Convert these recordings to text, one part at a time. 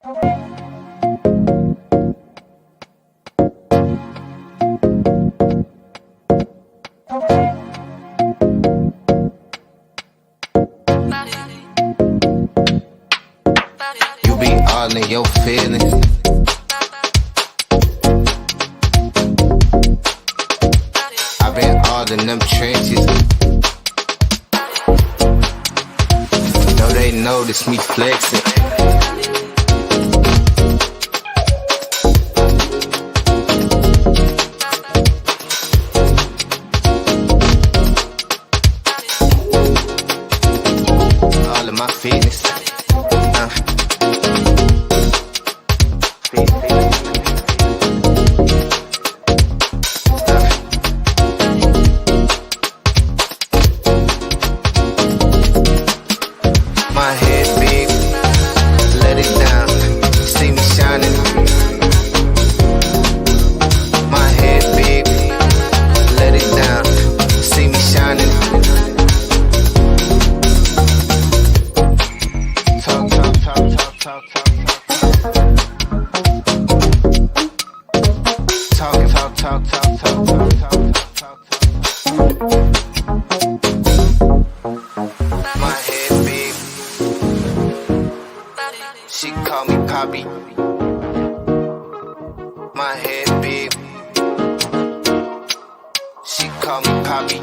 You be all in your feelings. I've been all in them trenches. Know they notice me flexing. All of my fitness. My head big, let it down, see me shining. My head big, let it down, see me shining. Talk, talk, talk, talk, talk, talk, talk. Talk, talk, talk, talk, talk, talk, talk, talk. My head big. She call me Poppy. My head big. She call me Poppy.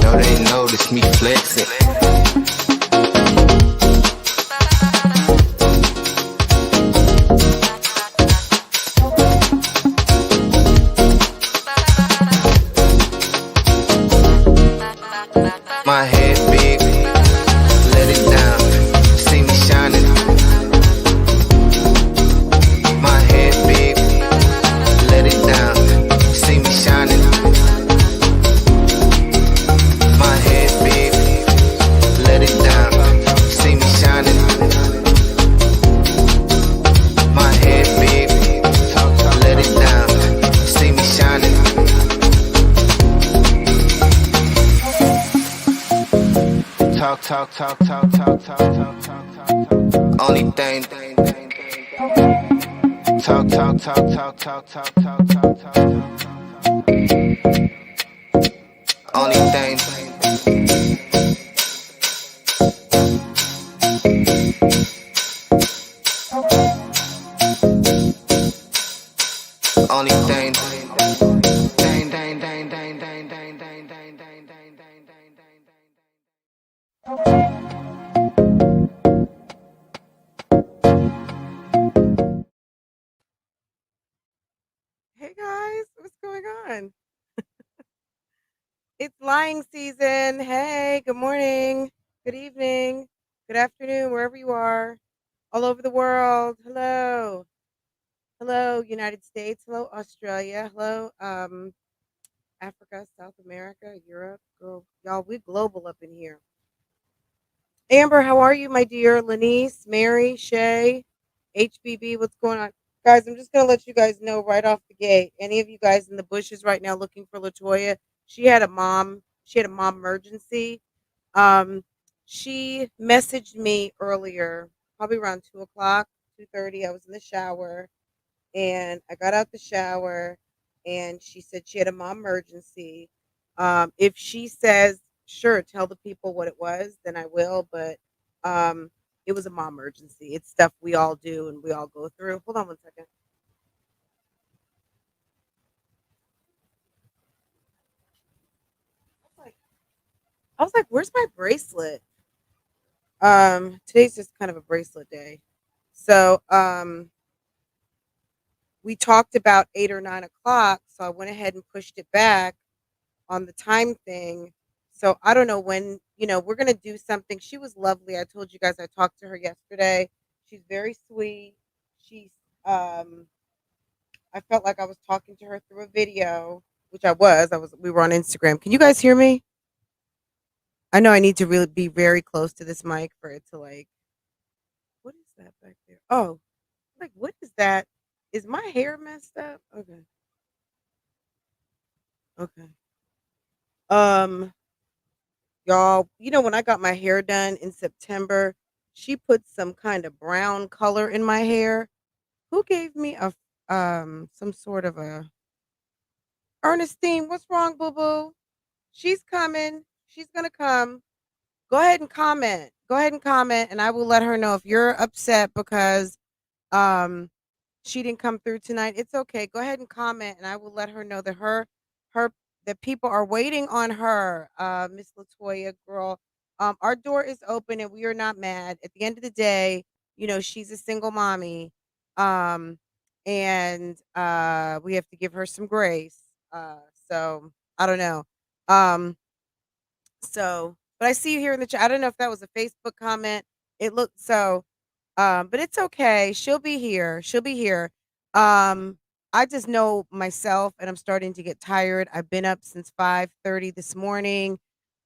No, they notice me flexing. My head big, let it down, see me shining. My head big, let it down, see me shining. My head big, let it down, see me shining. My head big, let it down, see me shining. Talk, talk, talk, talk, talk, talk, talk, talk, talk. Only thing. Talk, talk, talk, talk, talk, talk, talk, talk, talk. Only thing. Only thing. Dang, dang, dang, dang, dang, dang, dang, dang, dang, dang, dang, dang, dang. Hey guys, what's going on? It's lying season. Hey, good morning, good evening, good afternoon, wherever you are, all over the world. Hello. Hello, United States. Hello, Australia. Hello, Africa, South America, Europe. Girl, y'all, we global up in here. Amber, how are you, my dear? Lanice, Mary, Shay, HBB, what's going on? Guys, I'm just going to let you guys know right off the gate. Any of you guys in the bushes right now looking for Latoya, she had a mom emergency. She messaged me earlier, probably around 2 o'clock, 2:30. I was in the shower, and I got out the shower, and she said she had a mom emergency. If she says, sure, tell the people what it was, then I will. But it was a mom emergency. It's stuff we all do and we all go through. Hold on one second. I was like, where's my bracelet? Today's just kind of a bracelet day. So we talked about 8 or 9 o'clock, so I went ahead and pushed it back on the time thing. So I don't know when, we're going to do something. She was lovely. I told you guys I talked to her yesterday. She's very sweet. She's I felt like I was talking to her through a video, which we were on Instagram. Can you guys hear me? I know I need to really be very close to this mic for it to like, what is that back there? Oh, like, what is that? Is my hair messed up? Okay. Okay. Um, y'all, when I got my hair done in September, she put some kind of brown color in my hair. Who gave me some sort of a Ernestine? What's wrong, boo boo? She's coming. She's gonna come. Go ahead and comment. Go ahead and comment, and I will let her know if you're upset because um she didn't come through tonight. It's okay. Go ahead and comment, and I will let her know that her that people are waiting on her. Miss Latoya, girl. Our door is open, and we are not mad. At the end of the day, she's a single mommy, um, and we have to give her some grace. So I don't know. Um, but I see you here in the chat. I don't know if that was a Facebook comment. It looked so. But it's okay. She'll be here. She'll be here. Um, I just know myself and I'm starting to get tired. I've been up since 5:30 this morning.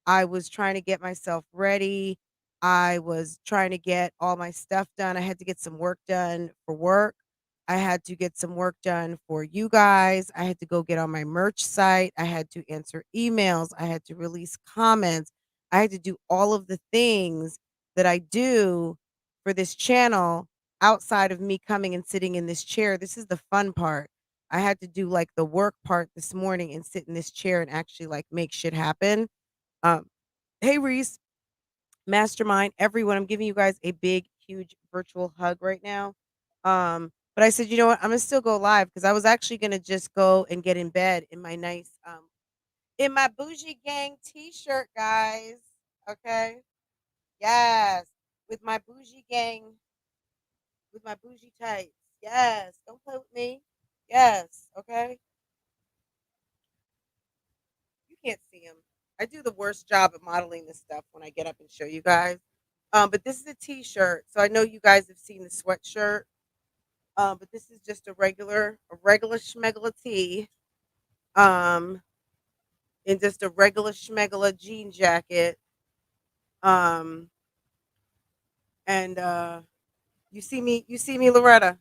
I was trying to get myself ready. I was trying to get all my stuff done. I had to get some work done for work. I had to get some work done for you guys. I had to go get on my merch site. I had to answer emails. I had to release comments. I had to do all of the things that I do for this channel outside of me coming and sitting in this chair. This is the fun part. I had to do like the work part this morning and sit in this chair and actually like make shit happen. Um, hey Reese, Mastermind, everyone, I'm giving you guys a big, huge virtual hug right now. But I said, you know what? I'm gonna still go live because I was actually gonna just go and get in bed in my nice, in my bougie gang t-shirt, guys. Okay. Yes. With my bougie gang, with my bougie tights. Yes. Don't play with me. Yes. Okay. You can't see them. I do the worst job at modeling this stuff when I get up and show you guys. But this is a t-shirt, so I know you guys have seen the sweatshirt. But this is just a regular schmegula tee. Um, in just a regular schmegula jean jacket. Um, and you see me, Loretta,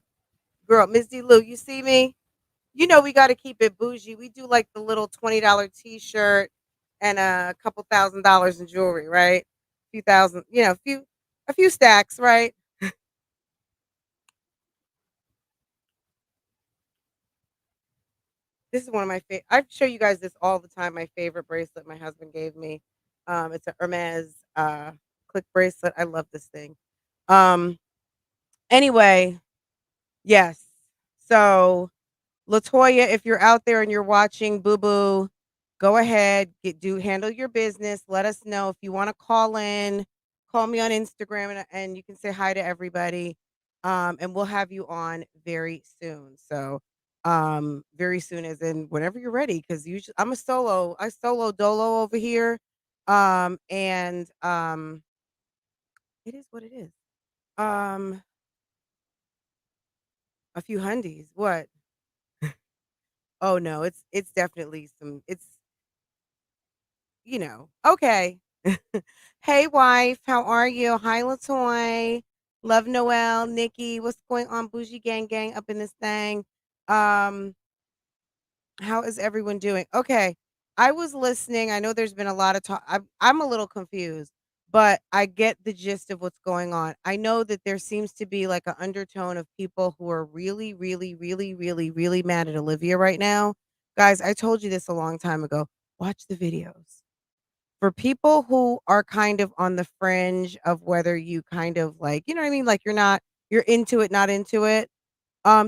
girl, Miss D. Lou, you see me? We got to keep it bougie. We do like the little $20 t-shirt and a couple $1,000s in jewelry, right? A few thousand, a few stacks, right? This is one of my favorite. I show you guys this all the time. My favorite bracelet my husband gave me. It's a Hermes click bracelet. I love this thing. Um, anyway, yes. So Latoya, if you're out there and you're watching, boo boo, go ahead, handle your business. Let us know if you want to call in. Call me on Instagram and you can say hi to everybody. And we'll have you on very soon. So, very soon, as in whenever you're ready, because usually I'm a solo. I solo dolo over here. And it is what it is. Um, a few hundies. What? Oh no, it's definitely some. Okay. Hey, wife, how are you? Hi, Latoy. Love Noel, Nikki. What's going on? Bougie Gang Gang up in this thing. Um, how is everyone doing? Okay. I was listening. I know there's been a lot of talk. I'm a little confused, but I get the gist of what's going on. I know that there seems to be like an undertone of people who are really, really, really, really, really mad at Olivia right now. Guys, I told you this a long time ago. Watch the videos for people who are kind of on the fringe of whether you kind of like, you know what I mean? Like you're into it, not into it.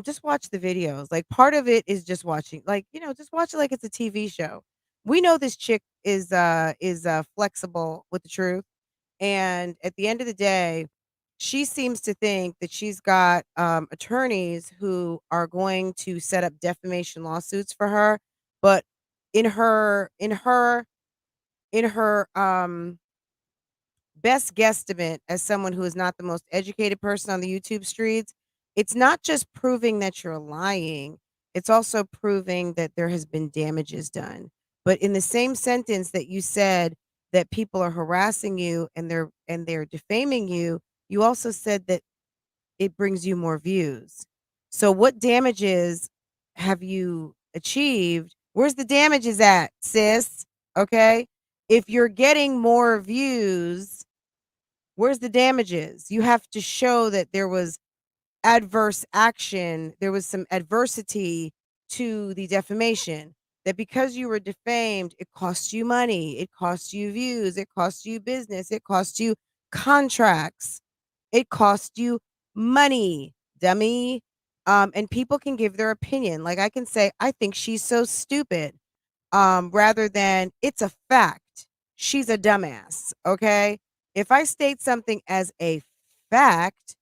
Just watch the videos. Like part of it is just watching, like, just watch it like it's a TV show. We know this chick is flexible with the truth. And at the end of the day, she seems to think that she's got attorneys who are going to set up defamation lawsuits for her. But in her in her in her best guesstimate as someone who is not the most educated person on the YouTube streets, it's not just proving that you're lying, it's also proving that there has been damages done. But in the same sentence that you said that people are harassing you and they're defaming you, you also said that it brings you more views. So what damages have you achieved? Where's the damages at, sis? Okay? If you're getting more views, where's the damages? You have to show that there was adverse action, there was some adversity to the defamation. That because you were defamed, it costs you money, it costs you views, it costs you business, it costs you contracts, it costs you money, dummy. And people can give their opinion. Like I can say, I think she's so stupid, rather than it's a fact. She's a dumbass. Okay. If I state something as a fact,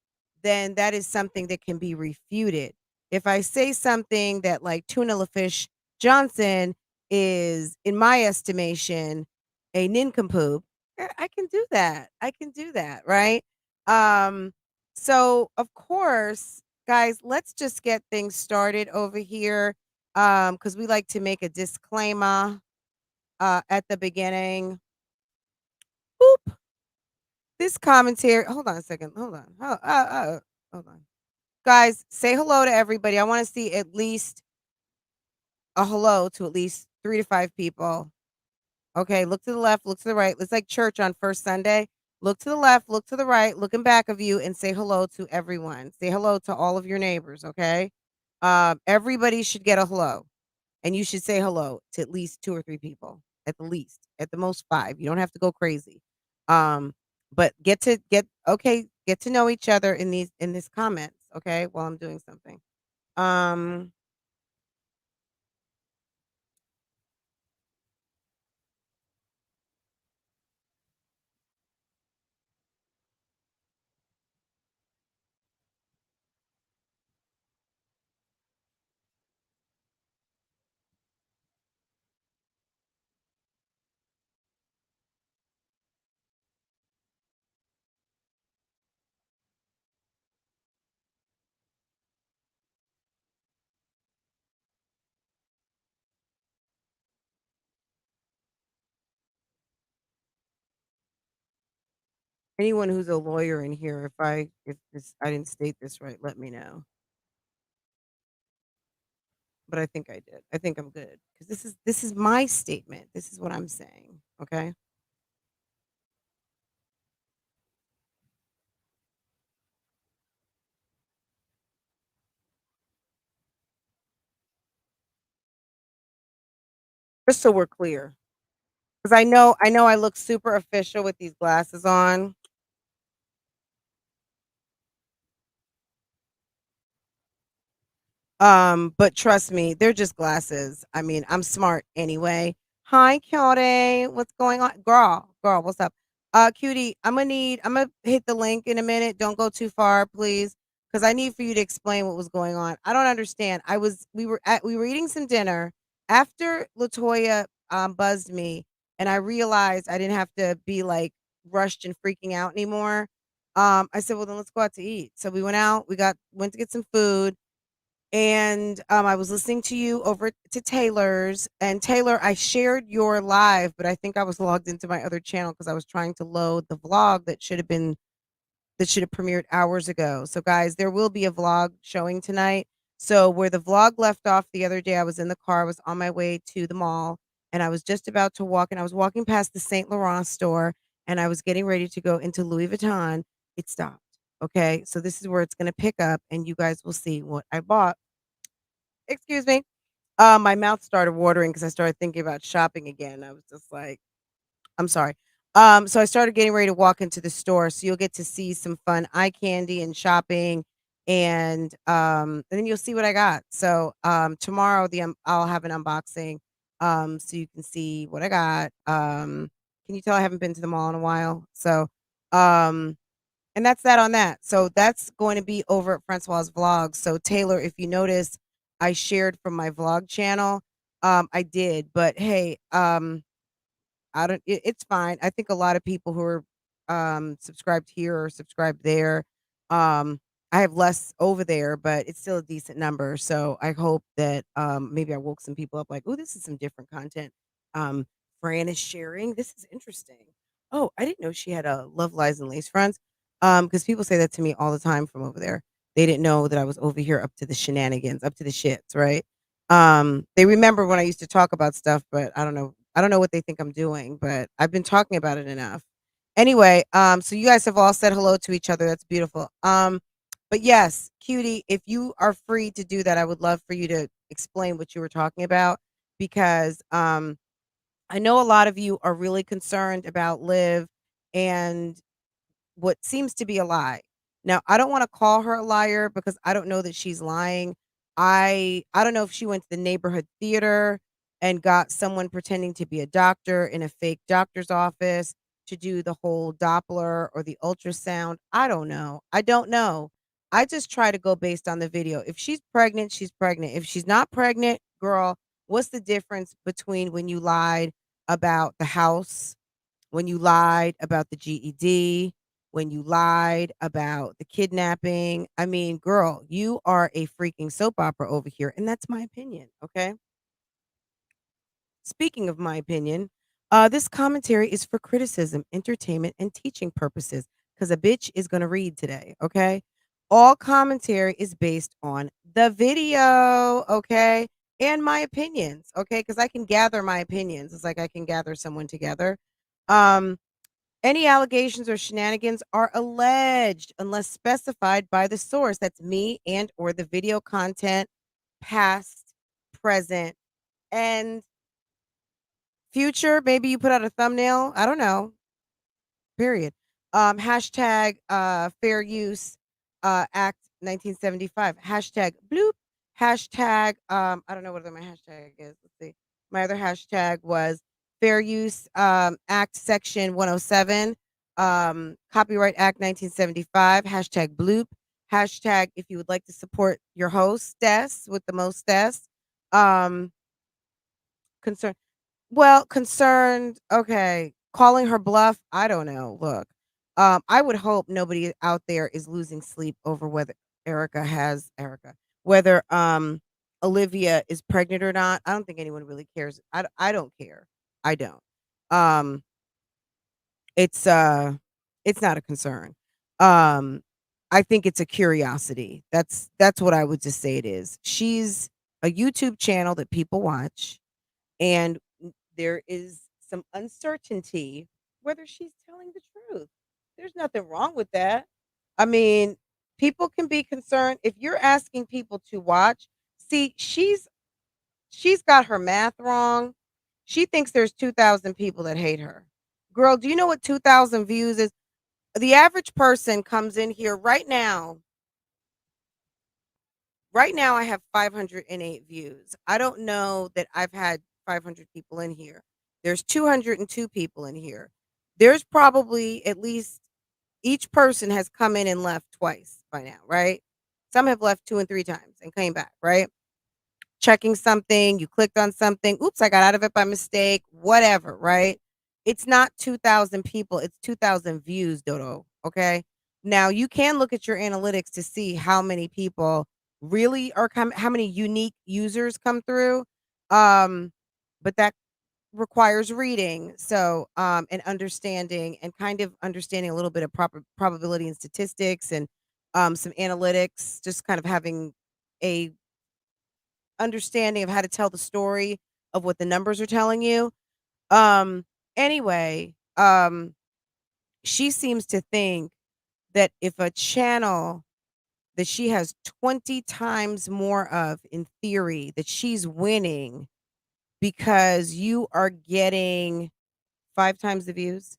then that is something that can be refuted. If I say something that like Tuna Fish Johnson is, in my estimation, a nincompoop, I can do that. I can do that, right? Um, so of course, guys, let's just get things started over here. Because we like to make a disclaimer at the beginning. Boop. This commentary. Hold on a second. Hold on. Hold on. Guys, say hello to everybody. I want to see at least a hello to at least 3 to 5 people. Okay, look to the left, look to the right. It's like church on first Sunday. Look to the left, look to the right, look in back of you and say hello to everyone. Say hello to all of your neighbors, okay? Everybody should get a hello. And you should say hello to at least 2 or 3 people, at the least, at the most 5. You don't have to go crazy. Um, but get to know each other in this comments, okay, while I'm doing something. Um, Anyone who's a lawyer in here, if this I didn't state this right, let me know. But I think I did. I think I'm good because this is my statement. This is what I'm saying. Okay. Just so we're clear, because I know I look super official with these glasses on. But trust me, they're just glasses. I mean, I'm smart anyway. Hi, Cutie. What's going on? Girl, what's up? Cutie, I'm gonna hit the link in a minute. Don't go too far, please. Because I need for you to explain what was going on. I don't understand. We were eating some dinner after Latoya buzzed me, and I realized I didn't have to be like rushed and freaking out anymore. I said, well then let's go out to eat. So we went out, went to get some food and I was listening to you over to Taylor's. And Taylor, I shared your live, but I think I was logged into my other channel because I was trying to load the vlog that should have premiered hours ago. So guys, there will be a vlog showing tonight. So where the vlog left off the other day, I was in the car, I was on my way to the mall, and I was just about to walk, and I was walking past the Saint Laurent store, and I was getting ready to go into Louis Vuitton. It stopped. Okay, so this is where it's going to pick up, and you guys will see what I bought. Excuse me. My mouth started watering because I started thinking about shopping again. I was just like, I'm sorry. So I started getting ready to walk into the store. So you'll get to see some fun eye candy and shopping, and then you'll see what I got. So tomorrow I'll have an unboxing, so you can see what I got. Can you tell I haven't been to the mall in a while? So um and that's that on that. So that's going to be over at Francoise Vlogs. So Taylor, if you notice, I shared from my vlog channel. I did, but hey, I don't. It's fine. I think a lot of people who are subscribed here or subscribed there. I have less over there, but it's still a decent number. So I hope that maybe I woke some people up like, oh, this is some different content. Fran is sharing. This is interesting. Oh, I didn't know she had a Love Lies and Lace Fronts. Because people say that to me all the time from over there. They didn't know that I was over here up to the shenanigans, up to the shits, right? They remember when I used to talk about stuff, but I don't know. I don't know what they think I'm doing, but I've been talking about it enough. Anyway, so you guys have all said hello to each other. That's beautiful. But yes, cutie, if you are free to do that, I would love for you to explain what you were talking about because I know a lot of you are really concerned about Liv and what seems to be a lie. Now, I don't want to call her a liar because I don't know that she's lying. I don't know if she went to the neighborhood theater and got someone pretending to be a doctor in a fake doctor's office to do the whole Doppler or the ultrasound. I don't know. I don't know. I just try to go based on the video. If she's pregnant, she's pregnant. If she's not pregnant, girl, what's the difference between when you lied about the house, when you lied about the GED, when you lied about the kidnapping? I mean, girl, you are a freaking soap opera over here, and that's my opinion, okay? Speaking of my opinion, this commentary is for criticism, entertainment, and teaching purposes because a bitch is going to read today, okay? All commentary is based on the video, okay? And my opinions, okay? Because I can gather my opinions. It's like I can gather someone together. Um, any allegations or shenanigans are alleged unless specified by the source. That's me and or the video content, past, present, and future. Maybe you put out a thumbnail. I don't know. Period. Hashtag fair use act 1975. Hashtag bloop. Hashtag I don't know what my hashtag is. Let's see. My other hashtag was fair use act section 107. Copyright Act 1975. Hashtag bloop. Hashtag if you would like to support your hostess with the mostess. Concern well, concerned, okay. Calling her bluff, I don't know. Look, I would hope nobody out there is losing sleep over whether whether Olivia is pregnant or not. I don't think anyone really cares. I don't care. I don't. Um, it's it's not a concern. Um, I think it's a curiosity. That's what I would just say it is. She's a YouTube channel that people watch and there is some uncertainty whether she's telling the truth. There's nothing wrong with that. I mean, people can be concerned if you're asking people to watch. See, she's got her math wrong. She thinks there's 2,000 people that hate her. Girl, do you know what 2,000 views is? The average person comes in here right now. Right now, I have 508 views. I don't know that I've had 500 people in here. There's 202 people in here. There's probably at least each person has come in and left twice by now, right? Some have left 2 and 3 times and came back, right? Checking something, you clicked on something, oops, I got out of it by mistake, whatever, right? It's not 2,000 people, it's 2,000 views, Dodo, okay? Now, you can look at your analytics to see how many people really are how many unique users come through. But that requires reading, so and understanding and kind of understanding a little bit of proper probability and statistics and some analytics, just kind of having a understanding of how to tell the story of what the numbers are telling you. Um, anyway, she seems to think that if a channel that she has 20 times more of in theory, that she's winning because you are getting 5 times the views.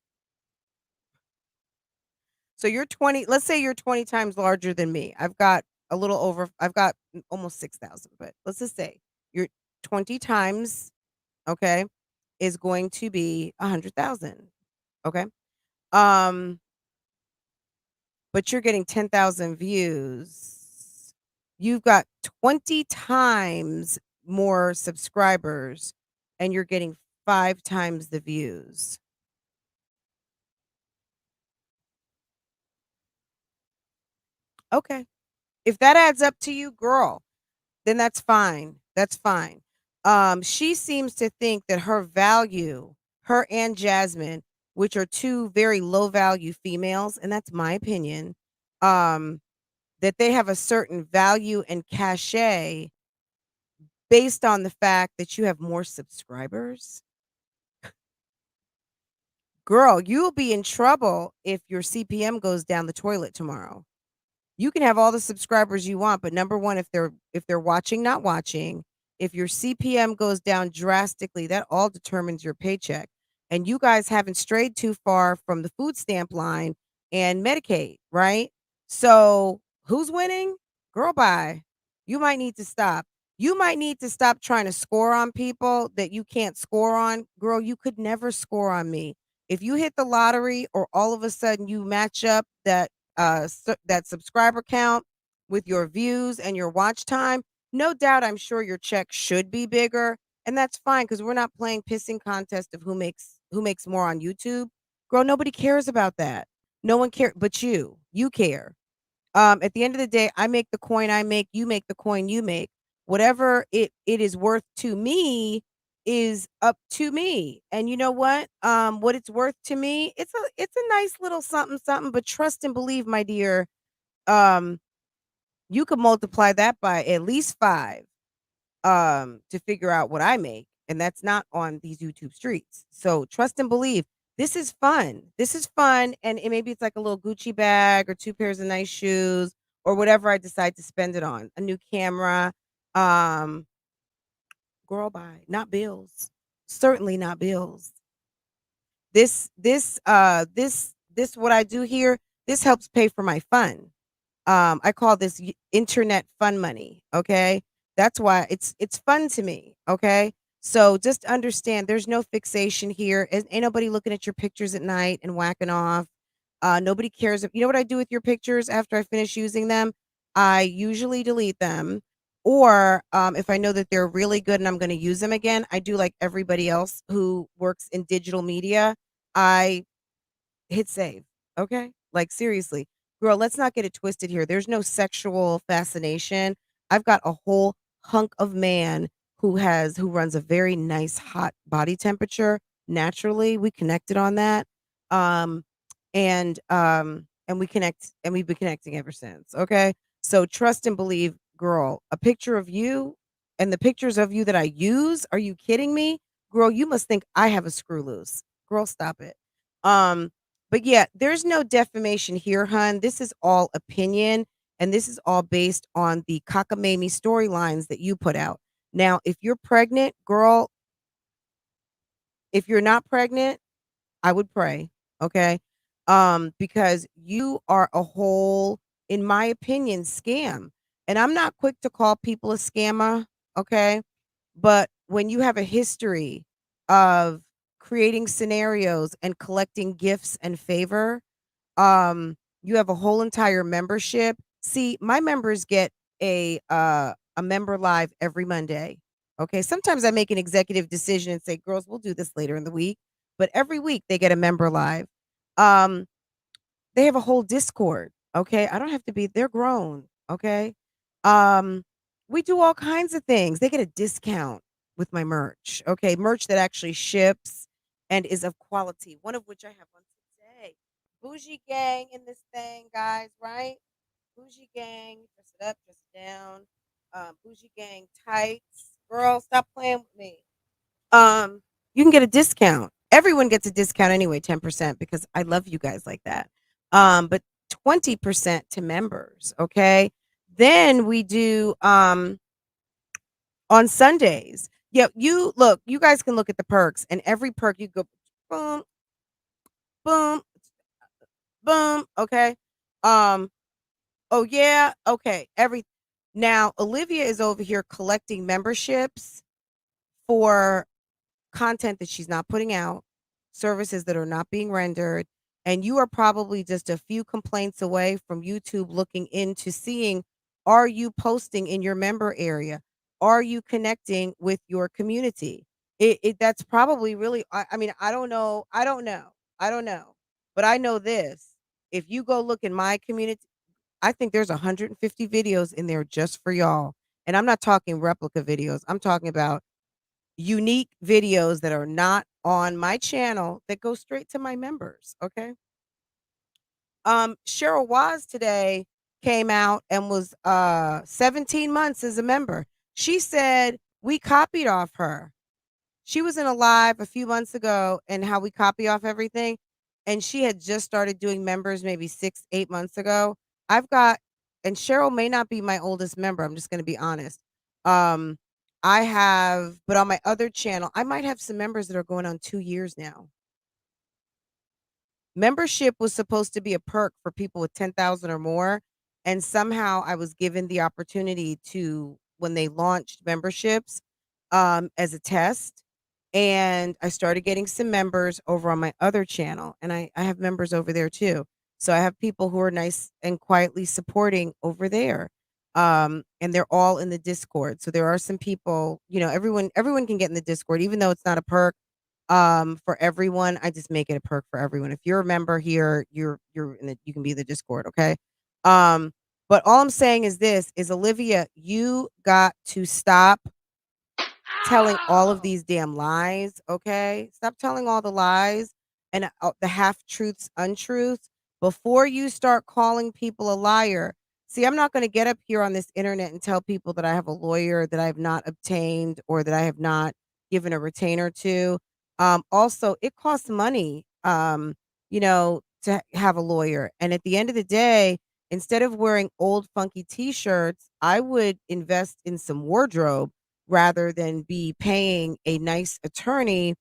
So you're 20, let's say you're 20 times larger than me. I've got almost 6,000, but let's just say you're 20 times, okay, is going to be 100,000. Okay. Um, but you're getting 10,000 views. You've got 20 times more subscribers and you're getting 5 times the views. Okay. If that adds up to you, girl, then that's fine. That's fine. She seems to think that her value, her and Jasmine, which are two very low value females, and that's my opinion, um, that they have a certain value and cachet based on the fact that you have more subscribers. Girl, you'll be in trouble if your CPM goes down the toilet tomorrow. You can have all the subscribers you want, but number one, if they're watching, not watching, if your CPM goes down drastically, that all determines your paycheck. And you guys haven't strayed too far from the food stamp line and Medicaid, right? So who's winning? Girl, bye. You might need to stop. You might need to stop trying to score on people that you can't score on. Girl, you could never score on me. If you hit the lottery or all of a sudden you match up that subscriber count with your views and your watch time, no doubt I'm sure your check should be bigger, and that's fine because we're not playing pissing contest of who makes more on YouTube. Girl, nobody cares about that. No one cares but you. You care. At the end of the day, I make the coin I make, you make the coin you make. Whatever it is worth to me is up to me. And you know what it's worth to me, it's a nice little something something, but trust and believe, my dear, um, you could multiply that by at least 5 to figure out what I make, and that's not on these YouTube streets. So trust and believe. This is fun. This is fun, and maybe it's like a little Gucci bag or 2 pairs of nice shoes or whatever I decide to spend it on. A new camera, um, girl, buy, not bills. Certainly not bills. This what I do here, this helps pay for my fun. I call this internet fun money. Okay. That's why it's fun to me. Okay. So just understand there's no fixation here. Ain't nobody looking at your pictures at night and whacking off. Nobody cares if you know what I do with your pictures after I finish using them. I usually delete them. Or if I know that they're really good and I'm going to use them again, I do like everybody else who works in digital media. I hit save. Okay? Like seriously. Girl, let's not get it twisted here. There's no sexual fascination. I've got a whole hunk of man who runs a very nice hot body temperature naturally. We connected on that. Um and we connect and we've been connecting ever since. Okay? So trust and believe, girl. A picture of you and the pictures of you that I use, are you kidding me? Girl, you must think I have a screw loose. Girl, stop it. Um but yeah, there's no defamation here, hun. This is all opinion, and this is all based on the cockamamie storylines that you put out. Now, if you're pregnant, girl, if you're not pregnant, I would pray, okay? Because you are a whole, in my opinion, scam. And I'm not quick to call people a scammer, okay? But when you have a history of creating scenarios and collecting gifts and favor, you have a whole entire membership. See, my members get a member live every Monday. Okay. Sometimes I make an executive decision and say, girls, we'll do this later in the week. But every week they get a member live. Um, they have a whole Discord. Okay. I don't have to be, they're grown. Okay. Um, we do all kinds of things. They get a discount with my merch. Okay. Merch that actually ships and is of quality, one of which I have on today. Bougie gang in this thing, guys, right? Bougie gang, dress it up, dress it down. Bougie gang tights. Girl, stop playing with me. You can get a discount. Everyone gets a discount anyway, 10% because I love you guys like that. But 20% to members, okay? Then we do on Sundays. Yeah, you look, you guys can look at the perks and every perk you go boom, boom, boom, okay? Um, oh yeah, okay. Every now Olivia is over here collecting memberships for content that she's not putting out, services that are not being rendered, and you are probably just a few complaints away from YouTube looking into seeing, are you posting in your member area? Are you connecting with your community? That's probably really I mean, I don't know. I don't know. I don't know. But I know this. If you go look in my community, I think there's 150 videos in there just for y'all. And I'm not talking replica videos. I'm talking about unique videos that are not on my channel that go straight to my members. Okay. Cheryl Waz today came out and was 17 months as a member. She said we copied off her. She was in a live a few months ago and how we copy off everything. And she had just started doing members maybe 6, 8 months ago. I've got, and Cheryl may not be my oldest member. I'm just going to be honest. Um, I have, but on my other channel, I might have some members that are going on 2 years now. Membership was supposed to be a perk for people with 10,000 or more. And somehow I was given the opportunity to, when they launched memberships, as a test. And I started getting some members over on my other channel. And I have members over there too. So I have people who are nice and quietly supporting over there. And they're all in the Discord. So there are some people, you know, everyone can get in the Discord, even though it's not a perk for everyone. I just make it a perk for everyone. If you're a member here, you're in the, you can be the Discord, okay? Um but all I'm saying is this is, Olivia, you got to stop telling all of these damn lies, okay? Stop telling all the lies and the half truths, untruths before you start calling people a liar. See, I'm not going to get up here on this internet and tell people that I have a lawyer that I have not obtained or that I have not given a retainer to. Also, it costs money, you know, to have a lawyer. And at the end of the day, instead of wearing old funky t-shirts, I would invest in some wardrobe rather than be paying a nice attorney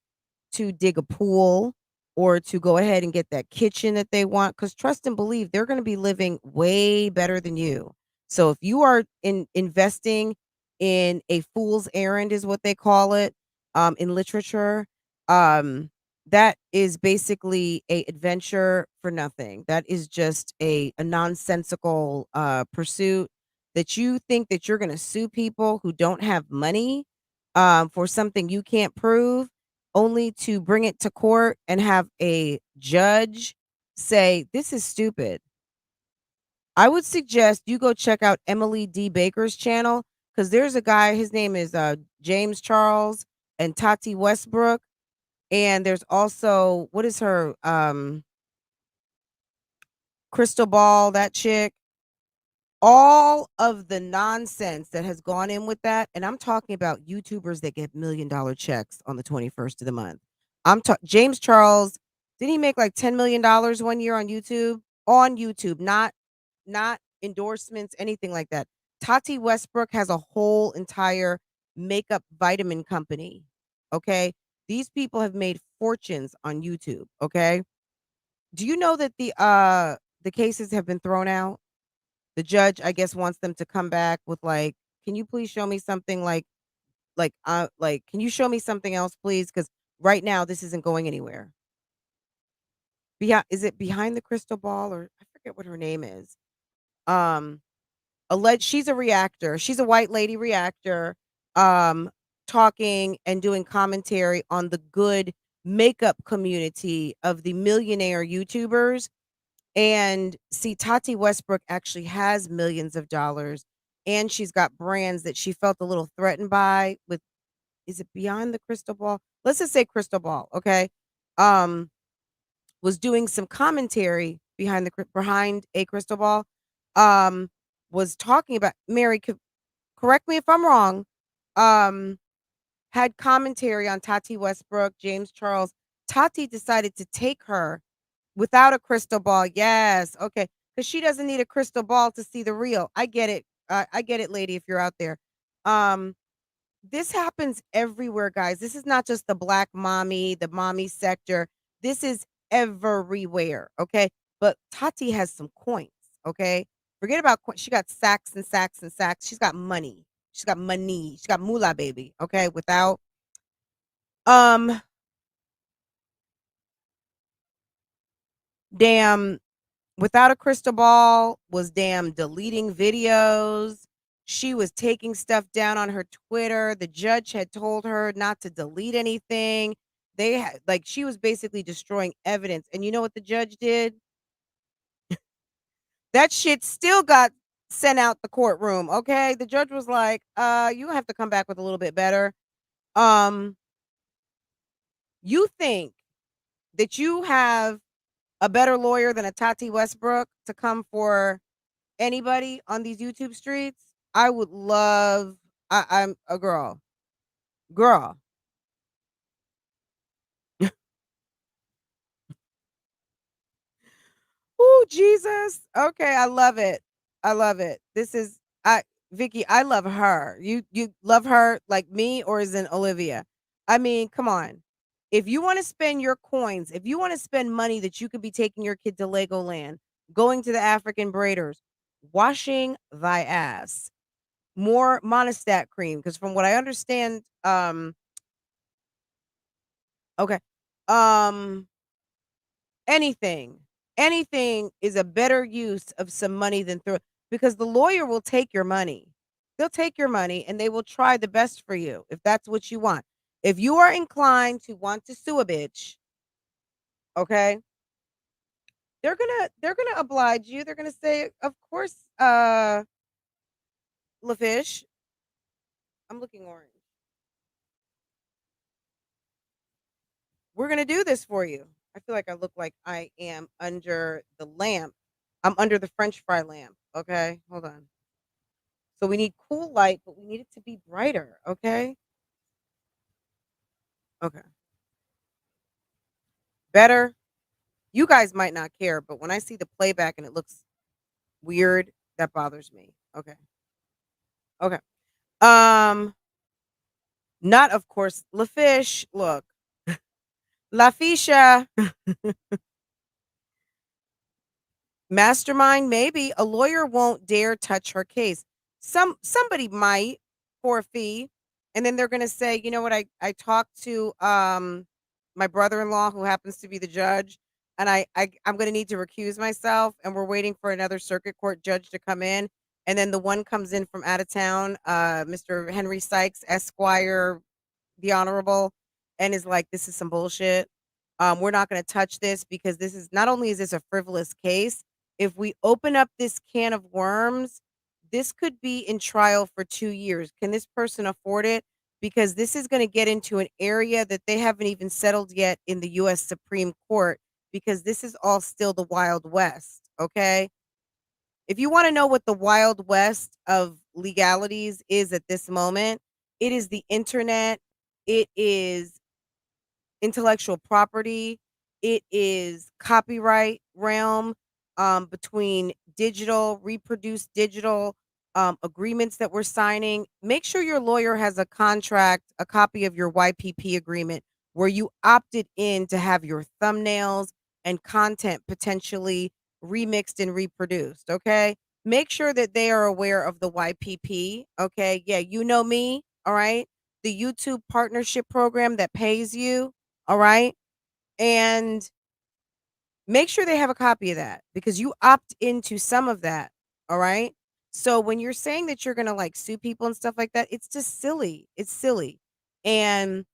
to dig a pool or to go ahead and get that kitchen that they want, because trust and believe they're going to be living way better than you. So if you are investing in a fool's errand, is what they call it, in literature, um that is basically a adventure for nothing. That is just a nonsensical pursuit, that you think that you're going to sue people who don't have money for something you can't prove, only to bring it to court and have a judge say, this is stupid. I would suggest you go check out Emily D. Baker's channel, because there's a guy, his name is James Charles and Tati Westbrook. And there's also, what is her, Crystal Ball, that chick. All of the nonsense that has gone in with that, and I'm talking about YouTubers that get $1 million checks on the 21st of the month. James Charles, did he make like $10 million one year on YouTube? On YouTube, not endorsements, anything like that. Tati Westbrook has a whole entire makeup vitamin company. Okay. These people have made fortunes on YouTube. Okay. Do you know that the cases have been thrown out? The judge, I guess, wants them to come back with like, can you please show me something like, can you show me something else, please? Because right now this isn't going anywhere. Is it Behind the Crystal Ball, or I forget what her name is? Um, alleged She's a reactor. She's a white lady reactor, um, talking and doing commentary on the good makeup community of the millionaire YouTubers. And see, Tati Westbrook actually has millions of dollars, and she's got brands that she felt a little threatened by with, is it Beyond the Crystal Ball? Let's just say Crystal Ball, okay? Um, was doing some commentary behind a crystal ball. Um, was talking about Mary, correct me if I'm wrong. Um, had commentary on Tati Westbrook, James Charles. Tati decided to take her without a crystal ball. Yes. Okay. Because she doesn't need a crystal ball to see the real. I get it. I get it, lady, if you're out there. Um, this happens everywhere, guys. This is not just the mommy sector. This is everywhere. Okay. But Tati has some coins. Okay. Forget about coins. She got sacks and sacks and sacks. She's got money. She's got money. She's got moolah, baby. Okay. Um, damn, without a crystal ball, was damn deleting videos. She was taking stuff down on her Twitter. The judge had told her not to delete anything. They had, like, she was basically destroying evidence. And you know what the judge did? That shit still got sent out the courtroom. Okay. The judge was like, you have to come back with a little bit better. Um, you think that you have a better lawyer than a Tati Westbrook to come for anybody on these YouTube streets, I would love. I'm a girl. Girl. Oh, Jesus. Okay, I love it. I love it. This is I Vicky, I love her. You love her like me or is in Olivia? I mean, come on. If you want to spend your coins, if you want to spend money that you could be taking your kid to Legoland, going to the African braiders, washing thy ass, more monostat cream, because from what I understand, okay, um, anything, anything is a better use of some money than throw because the lawyer will take your money. They'll take your money and they will try the best for you if that's what you want. If you are inclined to want to sue a bitch, okay, they're gonna oblige you. They're gonna say, of course, LaFish, I'm looking orange. We're gonna do this for you. I feel like I look like I am under the lamp. I'm under the French fry lamp. Okay, hold on. So we need cool light, but we need it to be brighter, okay? Okay. Better. You guys might not care, but when I see the playback and it looks weird, that bothers me. Okay. Okay. Um, not of course LaFish. Look. LaFisha. Mastermind, maybe. A lawyer won't dare touch her case. Somebody might for a fee. And then they're gonna say, you know what, I talked to my brother-in-law who happens to be the judge, and I'm gonna need to recuse myself, and we're waiting for another circuit court judge to come in. And then the one comes in from out of town, Mr. Henry Sykes, Esquire, the honorable, and is like, this is some bullshit. We're not going to touch this because this is not only is this a frivolous case, if we open up this can of worms, this could be in trial for 2 years. Can this person afford it? Because this is going to get into an area that they haven't even settled yet in the US Supreme Court, because this is all still the Wild West. Okay. If you want to know what the Wild West of legalities is at this moment, it is the internet, it is intellectual property, it is copyright realm, between digital, reproduced digital, agreements that we're signing. Make sure your lawyer has a contract, a copy of your YPP agreement where you opted in to have your thumbnails and content potentially remixed and reproduced. Okay. Make sure that they are aware of the YPP. Okay. Yeah. You know me. All right. The YouTube partnership program that pays you. All right. And make sure they have a copy of that because you opt into some of that. All right. So when you're saying that you're going to like sue people and stuff like that, it's just silly. It's silly. And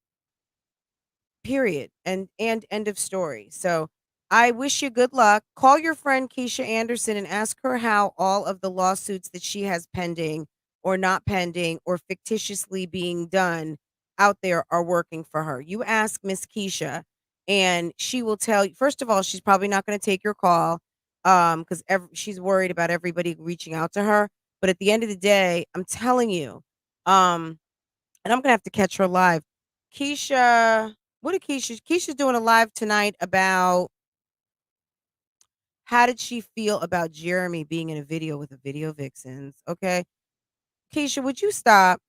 period. And end of story. So I wish you good luck. Call your friend Keisha Anderson and ask her how all of the lawsuits that she has pending or not pending or fictitiously being done out there are working for her. You ask Miss Keisha and she will tell you. First of all, she's probably not going to take your call because she's worried about everybody reaching out to her. But at the end of the day, I'm telling you, um and I'm gonna have to catch her live. Keisha, what did Keisha's doing a live tonight about how did she feel about Jeremy being in a video with the video vixens? Okay. Keisha, would you stop?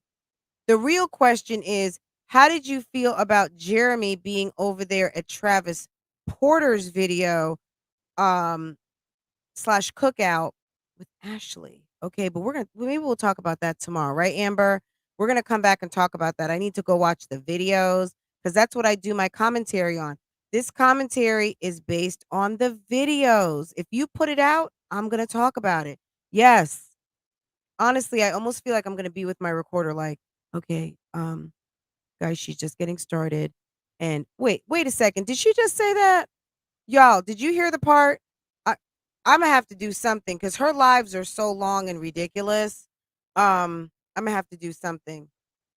The real question is, how did you feel about Jeremy being over there at Travis Porter's video? Slash cookout with Ashley. Okay, but maybe we'll talk about that tomorrow, right, Amber? We're gonna come back and talk about that. I need to go watch the videos because that's what I do my commentary on. This commentary is based on the videos. If you put it out, I'm gonna talk about it. Yes. Honestly, I almost feel like I'm gonna be with my recorder, like, okay, guys, she's just getting started. And wait a second. Did she just say that? Y'all, did you hear the part? I Imma have to do something because her lives are so long and ridiculous. Imma have to do something.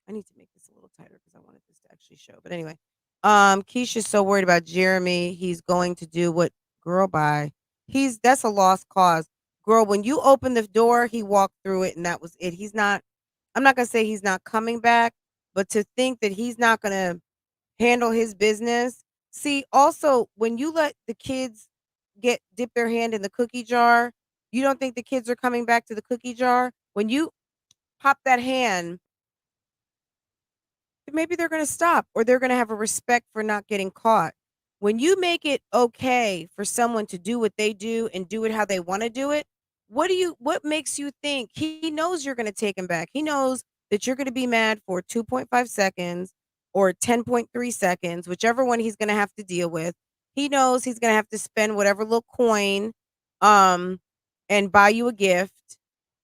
I need to make this a little tighter because I wanted this to actually show. But anyway, Keisha's so worried about Jeremy. He's going to do what girl bye. That's a lost cause. girl, when you opened the door, he walked through it and that was it. I'm not gonna say he's not coming back, but to think that he's not gonna handle his business. See, also, when you let the kids dip their hand in the cookie jar, you don't think the kids are coming back to the cookie jar? When you pop that hand, maybe they're going to stop or they're going to have a respect for not getting caught. When you make it okay for someone to do what they do and do it how they want to do it, what makes you think he knows you're going to take him back? He knows that you're going to be mad for 2.5 seconds or 10.3 seconds, whichever one he's going to have to deal with. He knows he's going to have to spend whatever little coin um and buy you a gift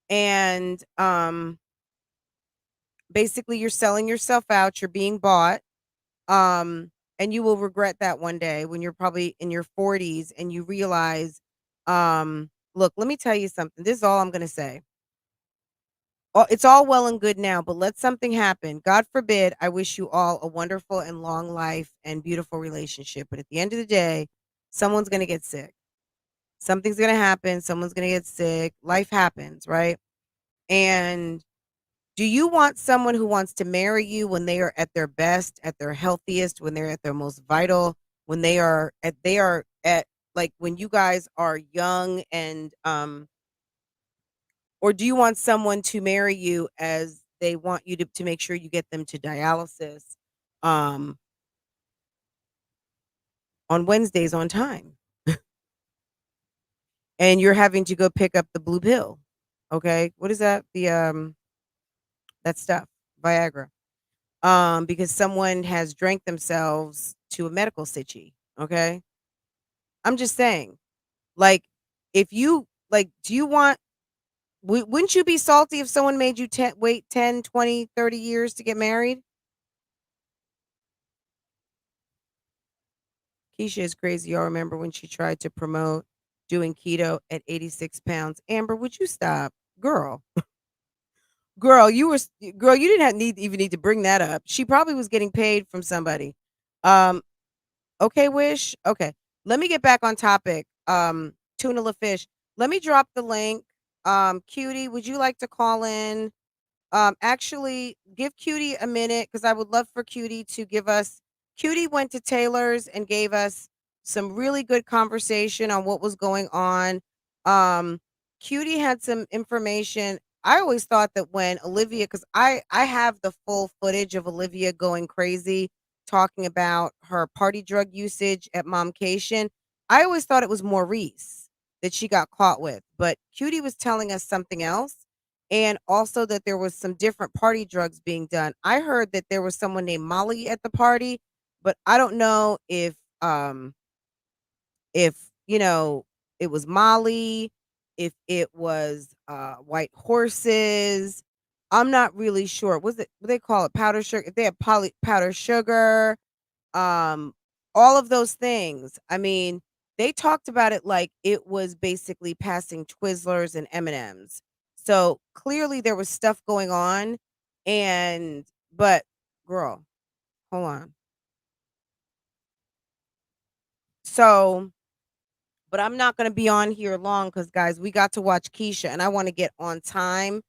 and basically you're selling yourself out, you're being bought. And you will regret that one day when you're probably in your 40s and you realize, look, let me tell you something. This is all I'm going to say. It's all well and good now, but let something happen. God forbid, I wish you all a wonderful and long life and beautiful relationship. But at the end of the day, someone's going to get sick. Something's going to happen. Someone's going to get sick. Life happens, right? And do you want someone who wants to marry you when they are at their best, at their healthiest, when they're at their most vital, when they are at like when you guys are young and or do you want someone to marry you as they want you to make sure you get them to dialysis um on Wednesdays on time and you're having to go pick up the blue pill. Okay? What is that? That stuff, Viagra. Because someone has drank themselves to a medical situ. Okay. I'm just saying, like, if you like, do you want, wouldn't you be salty if someone made you wait 10, 20, 30 years to get married? Keisha is crazy. Y'all remember when she tried to promote doing keto at 86 pounds? Amber, would you stop? Girl, girl, girl, you didn't even need to bring that up. She probably was getting paid from somebody. Um, Okay, Wish. Okay. Let me get back on topic. Tuna La Fish. Let me drop the link. Cutie, would you like to call in? Actually, give Cutie a minute because I would love for Cutie to give us. Cutie went to Taylor's and gave us some really good conversation on what was going on. Um, Cutie had some information. I always thought that when Olivia, because I have the full footage of Olivia going crazy talking about her party drug usage at Momcation. I always thought it was Maurice that she got caught with, but Cutie was telling us something else and also that there was some different party drugs being done. I heard that there was someone named Molly at the party, but I don't know if it was Molly, if it was white horses. I'm not really sure. Was it what they call it powder sugar? If they had powder sugar, um all of those things. I mean, they talked about it like it was basically passing Twizzlers and M&Ms. So clearly there was stuff going on and but girl, hold on. So, but I'm not going to be on here long cuz guys, we got to watch Keisha and I want to get on time.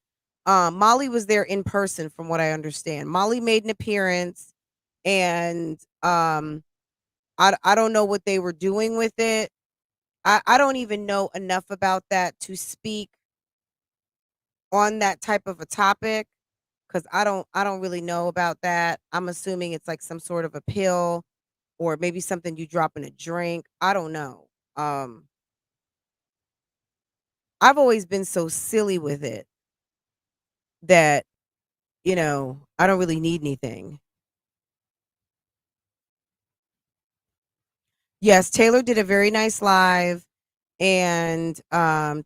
Molly was there in person from what I understand. Molly made an appearance and I don't know what they were doing with it. I don't even know enough about that to speak on that type of a topic because I don't really know about that. I'm assuming it's like some sort of a pill or maybe something you drop in a drink. I don't know. Um, I've always been so silly with it that, I don't really need anything. Yes, Taylor did a very nice live. And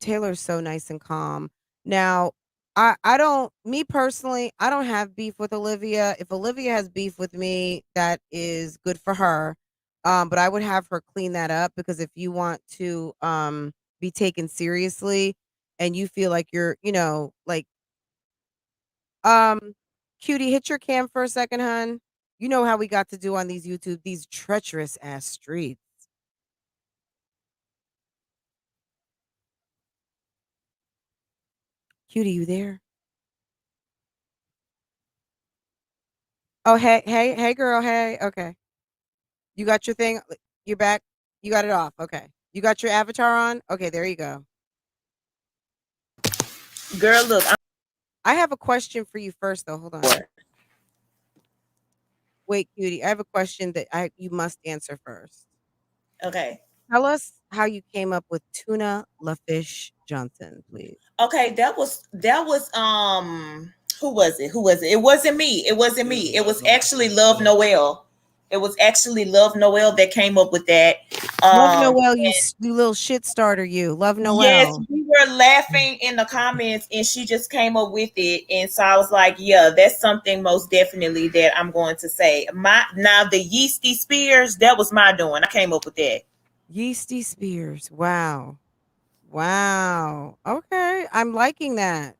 Taylor's so nice and calm. Now, I don't me personally, I don't have beef with Olivia. If Olivia has beef with me, that is good for her. But I would have her clean that up because if you want to be taken seriously and you feel like you're, like um Cutie, hit your cam for a second, hun. You know how we got to do on these YouTube, these treacherous ass streets. Cutie, you there? Oh, hey, girl, hey. Okay. You got your thing? You're back? You got it off. Okay. You got your avatar on? Okay, there you go. Girl, look. I have a question for you first, though. Hold on. Wait, Cutie. I have a question that you must answer first. Okay. Tell us how you came up with Tuna LaFish Johnson, please. Okay, that was who was it? Who was it? It wasn't me. It wasn't me. It was actually Love Noel. It was actually Love Noel that came up with that. Love Noel, you little shit starter, you. Love Noel. Yes, we were laughing in the comments and she just came up with it. And so I was like, yeah, that's something most definitely that I'm going to say. Now the Yeasty Spears, that was my doing. I came up with that. Yeasty Spears. Wow. Wow. Okay. I'm liking that.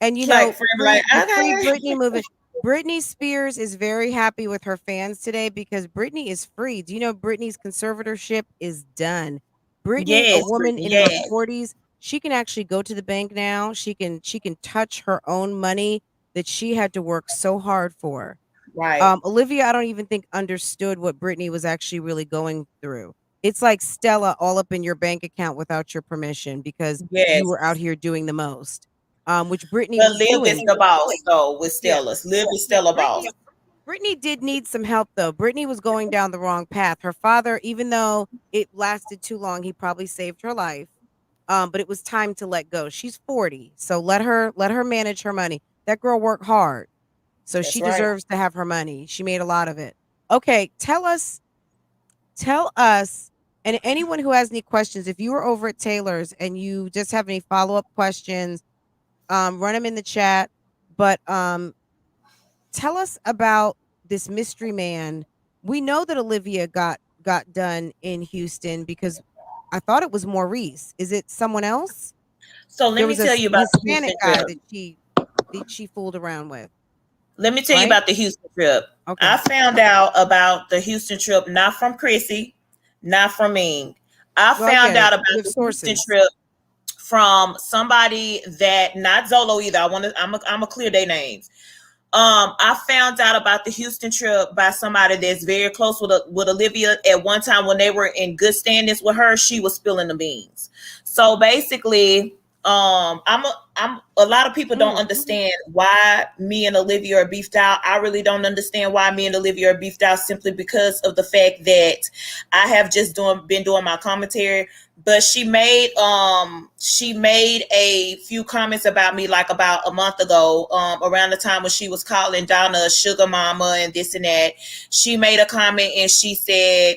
And you know, Like, the okay. Free Britney movement. Britney Spears is very happy with her fans today because Britney is free. Do you know Britney's conservatorship is done? Britney, a Yes, woman Brittany, in her yes. 40s, she can actually go to the bank now. She can touch her own money that she had to work so hard for. Right. Olivia, I don't even think understood what Britney was actually really going through. It's like Stella all up in your bank account without your permission because you Yes. were out here doing the most. Which Britney But was Liv is doing. the boss, though, with Yeah. Stella's. Liv is Stella boss. Britney did need some help though. Britney was going down the wrong path. Her father, even though it lasted too long, he probably saved her life. But it was time to let go. She's 40, so let her manage her money. That girl worked hard. So That's she right. deserves to have her money. She made a lot of it. Okay, tell us, and anyone who has any questions, if you were over at Taylor's and you just have any follow-up questions, run them in the chat. But tell us about this mystery man. We know that Olivia got done in Houston because I thought it was Maurice. Is it someone else? So let There me was a tell you about the Hispanic Houston guy trip. that she fooled around with, Let me tell you right? about the Houston trip. Okay. I found out about the Houston trip not from Chrissy, not from Ming. I Well, I found get it. out about You have the Houston sources. trip from somebody that not Zolo either. I'm a clear their names. I found out about the Houston trip by somebody that's very close with Olivia. At one time, when they were in good standings with her, she was spilling the beans. So basically, I'm a lot of people don't understand why me and Olivia are beefed out. I really don't understand why me and Olivia are beefed out simply because of the fact that I have just been doing my commentary. But she made a few comments about me like about a month ago, around the time when she was calling Donna a sugar mama and this and that. She made a comment and she said,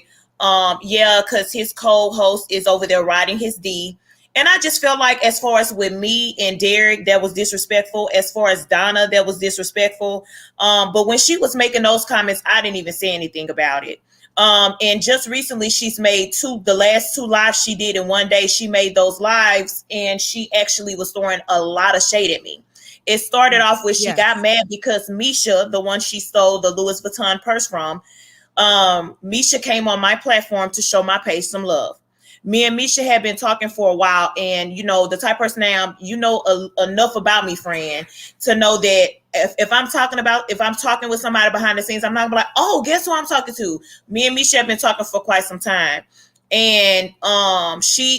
yeah, because his co-host is over there riding his D. And I just felt like, as far as with me and Derek, that was disrespectful. As far as Donna, that was disrespectful. But when she was making those comments, I didn't even say anything about it. And just recently, she's made the last two lives she did in one day. She made those lives, and she actually was throwing a lot of shade at me. It started off with she got mad because Misha, the one she stole the Louis Vuitton purse from, Misha came on my platform to show my page some love. Me and Misha had been talking for a while, and you know the type of person I am. You know enough about me, friend, to know that if I'm talking with somebody behind the scenes, I'm not gonna be like, oh, guess who I'm talking to. Me and Misha have been talking for quite some time, and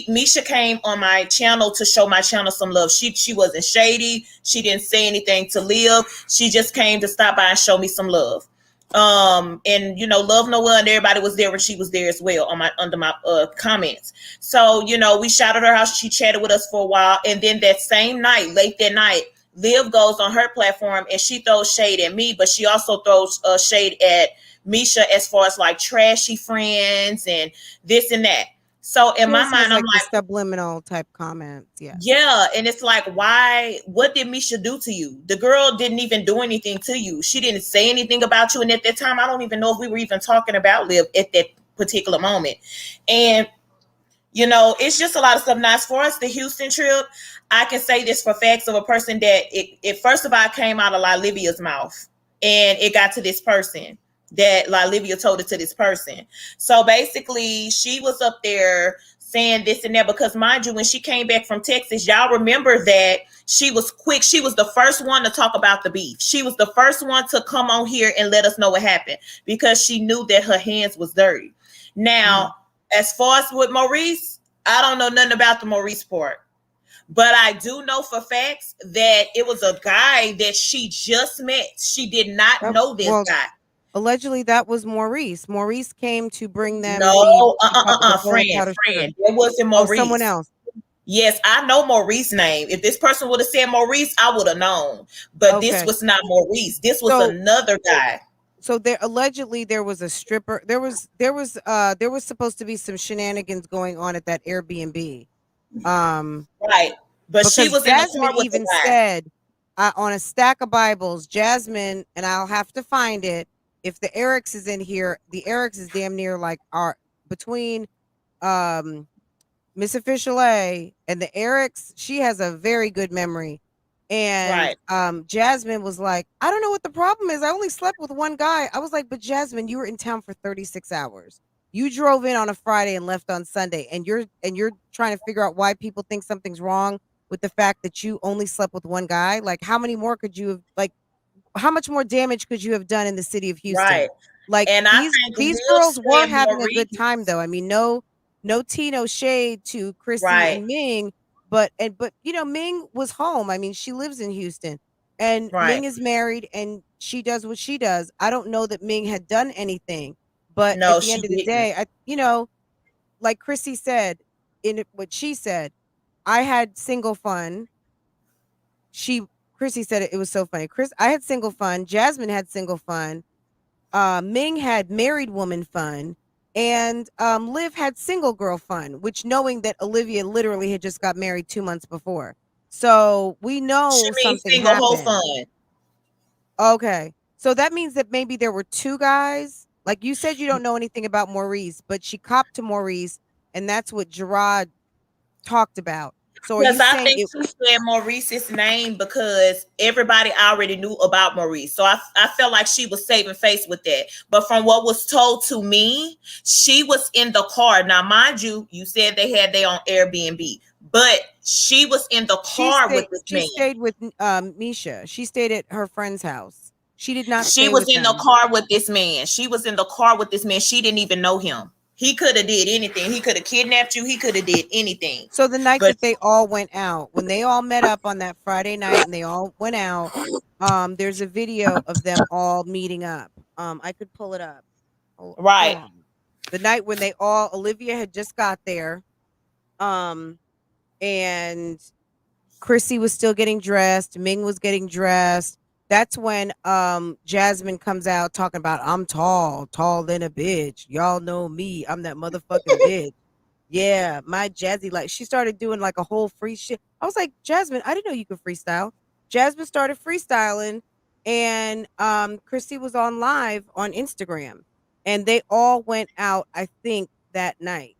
Misha came on my channel to show my channel some love. She wasn't shady. She didn't say anything to live. She just came to stop by and show me some love. And you know, Love Noel and everybody was there when she was there as well on my under my comments. So you know, we shouted her out. She chatted with us for a while, and then that same night, late that night, Liv goes on her platform and she throws shade at me, but she also throws shade at Misha as far as like trashy friends and this and that. So in my mind, I'm like, subliminal type comments. yeah, and it's like, why? What did Misha do to you? The girl didn't even do anything to you. She didn't say anything about you, and at that time, I don't even know if we were even talking about Liv at that particular moment. And you know, it's just a lot of stuff. Now, as far as the Houston trip, I can say this for facts of a person that it first of all came out of Livia's mouth, and it got to this person that Livia told it to this person. So basically, she was up there saying this and that, because mind you, when she came back from Texas, y'all remember that she was quick. She was the first one to talk about the beef. She was the first one to come on here and let us know what happened, because she knew that her hands was dirty. Now, as far as with Maurice, I don't know nothing about the Maurice part. But I do know for facts that it was a guy that she just met. She did not know this guy. Allegedly, that was Maurice. Maurice came to bring them No, the friend. It wasn't Maurice. Oh, someone else. Yes, I know Maurice's name. If this person would have said Maurice, I would have known. But this was not Maurice. This was another guy. So there allegedly there was a stripper. There was supposed to be some shenanigans going on at that Airbnb. Right. But she was Jasmine even said on a stack of Bibles, Jasmine, and I'll have to find it. If the Erics is in here, the Erics is damn near like our between Miss Official A and the Erics. She has a very good memory. And Jasmine was like, I don't know what the problem is. I only slept with one guy. I was like, but Jasmine, you were in town for 36 hours. You drove in on a Friday and left on Sunday, and you're trying to figure out why people think something's wrong with the fact that you only slept with one guy. Like, how many more could you have, like, how much more damage could you have done in the city of Houston? Right. Like, and these girls were having a good time, though. I mean, no tea, no shade to Chrissy and Ming, but you know, Ming was home. I mean, she lives in Houston, and Ming is married, and she does what she does. I don't know that Ming had done anything, but at the end of the day, you know, like Chrissy said in what she said, I had single fun. Chrissy said it was so funny. I had single fun. Jasmine had single fun. Ming had married woman fun. And Liv had single girl fun, which knowing that Olivia literally had just got married 2 months before. So we know something single happened. whole fun. Okay. So that means that maybe there were two guys. Like you said, you don't know anything about Maurice, but she copped to Maurice, and that's what Gerard talked about. So because I think she said Maurice's name because everybody already knew about Maurice. So I felt like she was saving face with that. But from what was told to me, she was in the car. Now, mind you, you said they had their own Airbnb, but she was in the car with this man. She stayed with Misha. She stayed at her friend's house. She did not. She was in the car with this man. She was in the car with this man. She didn't even know him. He could have did anything. He could have kidnapped you. He could have did anything. So the night that they all went out, when they all met up on that Friday night and they all went out, there's a video of them all meeting up. I could pull it up. Right. The night when Olivia had just got there, and Chrissy was still getting dressed. Ming was getting dressed. That's when Jasmine comes out talking about, I'm tall than a bitch. Y'all know me. I'm that motherfucking bitch. Yeah, my Jazzy, like she started doing like a whole free shit. I was like, Jasmine, I didn't know you could freestyle. Jasmine started freestyling, and Chrissy was on live on Instagram, and they all went out, I think, that night.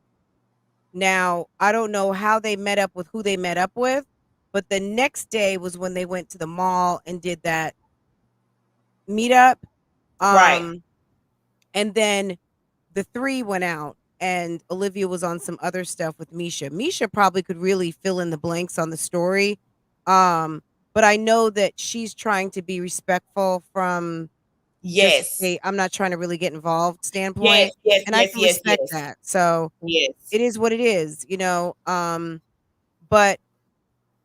Now, I don't know how they met up with who they met up with, but the next day was when they went to the mall and did that meetup. Right. And then the three went out, and Olivia was on some other stuff with Misha. Misha probably could really fill in the blanks on the story. But I know that she's trying to be respectful from I'm not trying to really get involved standpoint. And I can respect that. So it is what it is, you know. But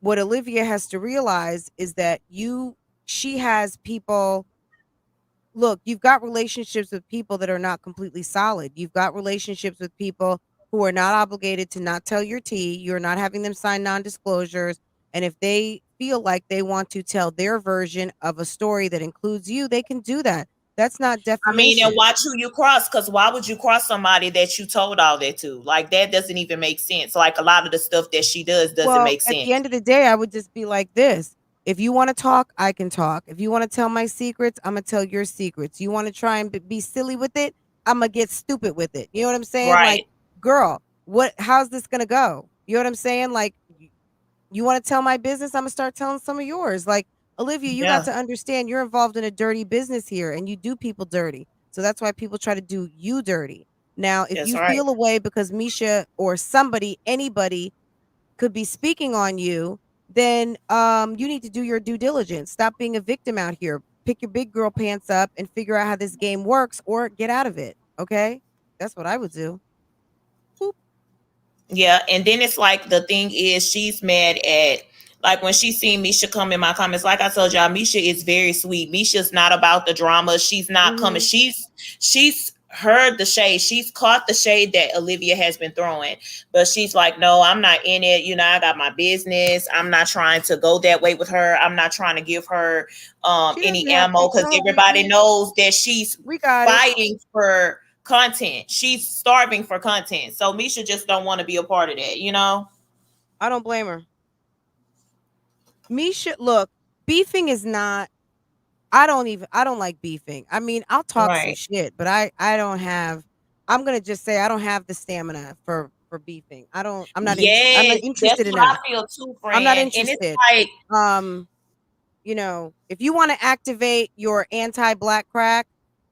what Olivia has to realize is that she has people. Look, you've got relationships with people that are not completely solid. You've got relationships with people who are not obligated to not tell your tea. You're not having them sign non-disclosures. And if they feel like they want to tell their version of a story that includes you, they can do that. That's not defamation. I mean, and watch who you cross, because why would you cross somebody that you told all that to? Like, that doesn't even make sense. Like, a lot of the stuff that she does doesn't make sense. At the end of the day, I would just be like this. If you want to talk, I can talk. If you want to tell my secrets, I'm going to tell your secrets. You want to try and be silly with it, I'm going to get stupid with it. You know what I'm saying? Right. Like, girl, how's this going to go? You know what I'm saying? Like, you want to tell my business, I'm going to start telling some of yours. Like, Olivia, you got to understand you're involved in a dirty business here, and you do people dirty. So that's why people try to do you dirty. Now, if That's you right. feel a way because Misha or somebody, anybody could be speaking on you, then you need to do your due diligence. Stop being a victim out here. Pick your big girl pants up and figure out how this game works or get out of it. Okay? That's what I would do. Boop. Yeah, and then it's like the thing is she's mad at like when she seen Misha come in my comments. Like I told y'all, Misha is very sweet. Misha's not about the drama. She's not coming. Mhm. She's heard the shade. She's caught the shade that Olivia has been throwing, but she's like, no, I'm not in it. You know, I got my business. I'm not trying to go that way with her. I'm not trying to give her She any doesn't have ammo to. because No, everybody knows that she's we got it. fighting for content. She's starving for content. So Misha just don't want to be a part of that, you know? I don't blame her. Misha, look, beefing is not. I don't like beefing. I mean, I'll talk some Right. shit, but I don't have. I'm gonna just say I don't have the stamina for beefing. I'm not Yes, that's interested in what I that. feel too, I'm not friend. And it's interested. like, You know, if you want to activate your anti-black crack,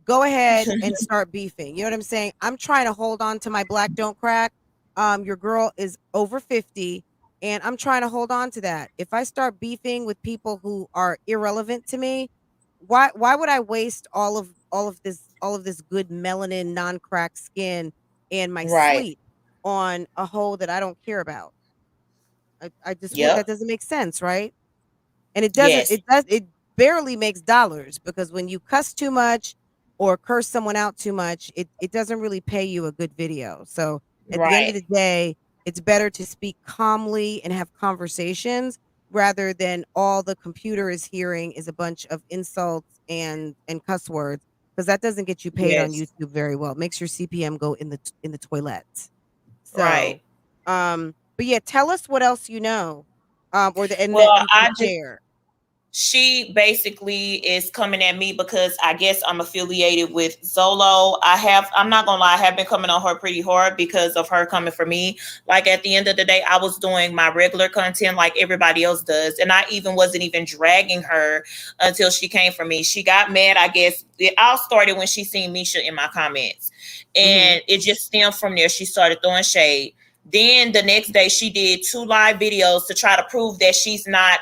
go ahead and start beefing. You know what I'm saying? I'm trying to hold on to my black don't crack. Your girl is over 50 and I'm trying to hold on to that. If I start beefing with people who are irrelevant to me, why would I waste all of this good melanin non-crack skin and my right. sleep on a hole that I don't care about? I just would. Yep. That doesn't make sense, right? And Yes. it barely makes dollars because when you cuss too much or curse someone out too much, it doesn't really pay you a good video. So at the end of Right. the day, it's better to speak calmly and have conversations rather than all the computer is hearing is a bunch of insults and cuss words because that doesn't get you paid on Yes. YouTube very well. It makes your CPM go in the toilet. Right. So, but yeah, tell us what else you know, or and that Well, you can I just share. she basically is coming at me because I guess I'm affiliated with Zolo. I'm not gonna lie, I have been coming on her pretty hard because of her coming for me. Like at the end of the day, I was doing my regular content like everybody else does. And I even wasn't even dragging her until she came for me. She got mad, I guess. It all started when she seen Misha in my comments. Mhm. And it just stemmed from there. She started throwing shade. Then the next day she did 2 live videos to try to prove that she's not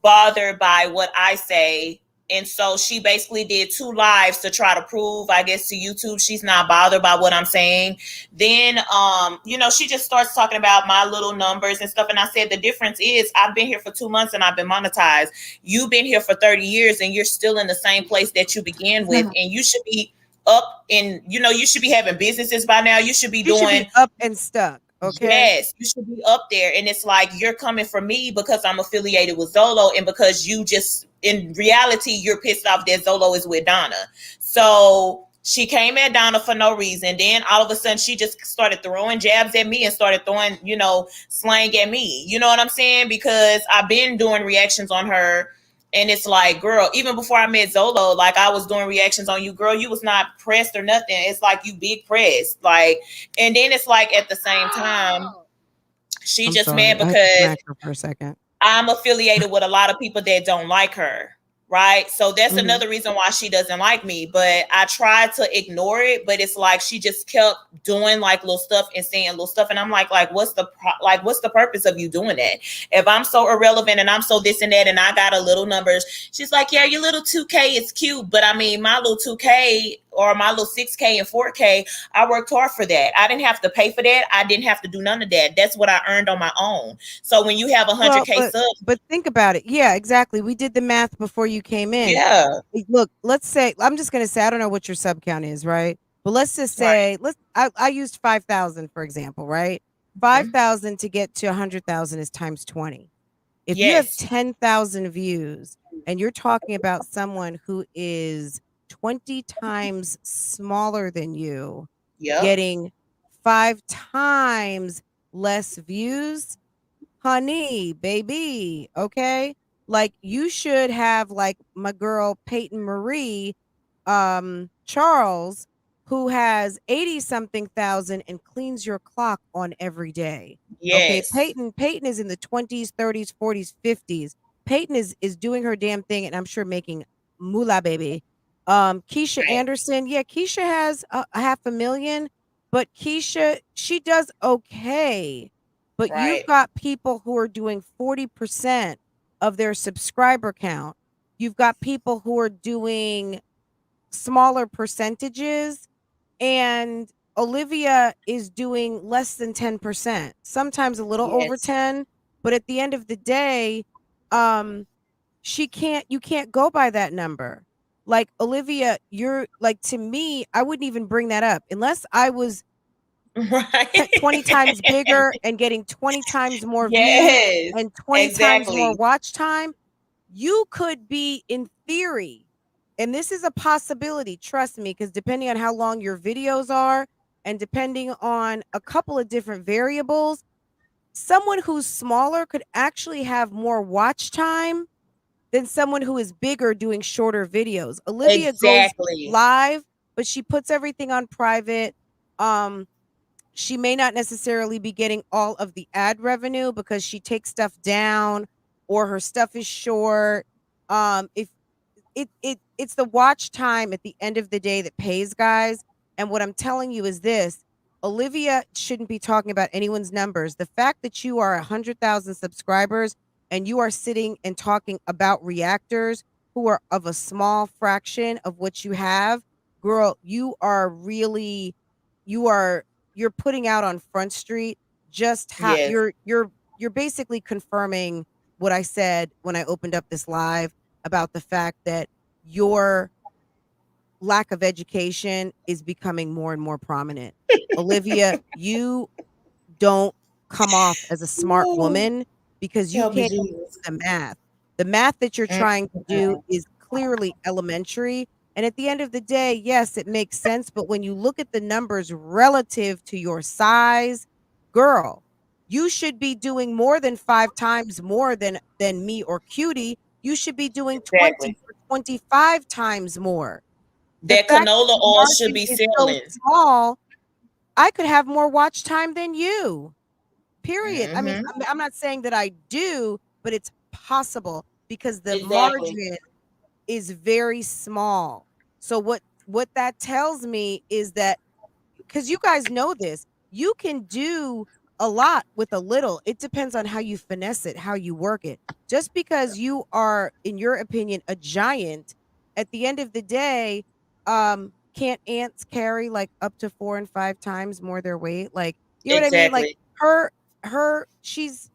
bothered by what I say. And so she basically did 2 lives to try to prove, I guess, to YouTube she's not bothered by what I'm saying. Then, she just starts talking about my little numbers and stuff. And I said, the difference is I've been here for 2 months and I've been monetized. You've been here for 30 years and you're still in the same place that you began with. And you should be up in, you should be having businesses by now. You should be You should doing. be up and stuck, okay? Yes, you should be up there. And it's like you're coming for me because I'm affiliated with Zolo and because you just, in reality, you're pissed off that Zolo is with Donna. So she came at Donna for no reason. Then all of a sudden she just started throwing jabs at me and started throwing, slang at me. You know what I'm saying? Because I've been doing reactions on her. And it's like, girl, even before I met Zolo, like I was doing reactions on you, girl, you was not pressed or nothing. It's like you big pressed. Like, and then it's like at the same time, she I'm just mad sorry. I had to because smack her for a second. I'm affiliated with a lot of people that don't like her. Right. So that's Mhm. another reason why she doesn't like me. But I tried to ignore it. But it's like she just kept doing like little stuff and saying little stuff. And I'm like, what's the purpose of you doing that? If I'm so irrelevant and I'm so this and that and I got a little numbers, she's like, yeah, your little 2K is cute. But I mean, my little 2K or my little 6K and 4K, I worked hard for that. I didn't have to pay for that. I didn't have to do none of that. That's what I earned on my own. So when you have Well, 100K subs, but think about it. Yeah, exactly. We did the math before you came in. yeah, Look, let's say I'm just gonna say I don't know what your sub count is, right? But let's just right. say I used 5,000 for example, right? Mhm. 5,000 to get to 100,000 is times 20. If you have Yes. 10,000 views and you're talking about someone who is 20 times smaller than you Yep. getting 5 times less views, honey, baby, okay? Like you should have like my girl Peyton Marie Charles who has 80 something thousand and cleans your clock on every day. Okay, Yes. Peyton is in the 20s, 30s, 40s, 50s. Peyton is doing her damn thing and I'm sure making moolah baby. Keisha Right. Anderson, yeah, Keisha has a 500,000, but Keisha, she does okay. But you've Right. got people who are doing 40% of their subscriber count. You've got people who are doing smaller percentages, and Olivia is doing less than 10%, sometimes a little over Yes. 10, but at the end of the day, um she can't you can't go by that number. Like Olivia, you're like, to me, I wouldn't even bring that up unless I was Right. 20 times bigger and getting 20 times more views Yes. and 20 times more Exactly. watch time. You could be, in theory, and this is a possibility, trust me, because depending on how long your videos are and depending on a couple of different variables, someone who's smaller could actually have more watch time than someone who is bigger doing shorter videos. Olivia goes Exactly. live, but she puts everything on private. Um, she may not necessarily be getting all of the ad revenue because she takes stuff down or her stuff is short. If it's the watch time at the end of the day that pays, guys. And what I'm telling you is this: Olivia shouldn't be talking about anyone's numbers. The fact that you are 100,000 subscribers and you are sitting and talking about reactors who are of a small fraction of what you have, girl, you are really, you are, you're putting out on Front Street just how Yes. you're basically confirming what I said when I opened up this live about the fact that your lack of education is becoming more and more prominent. Olivia, you don't come off as a smart Ooh, woman because you help me, can't Jesus. do the math. The math that you're trying to do Mm-mm. is clearly elementary. And at the end of the day, yes, it makes sense. But when you look at the numbers relative to your size, girl, you should be doing more than 5 times more than me or Cutie. You should be doing 20 Exactly. or 25 times more. The That fact that canola the oil should margin be is so selling. small, I could have more watch time than you. Period. I mean, Hmm. I'm not saying that I do, but it's possible because the Exactly. margin is very small. So what that tells me is that, because you guys know this, you can do a lot with a little. It depends on how you finesse it, how you work it. Just because you are, in your opinion, a giant, at the end of the day, can't ants carry like up to 4 and 5 times more their weight? Like, you know what I mean? Like Exactly. her, she's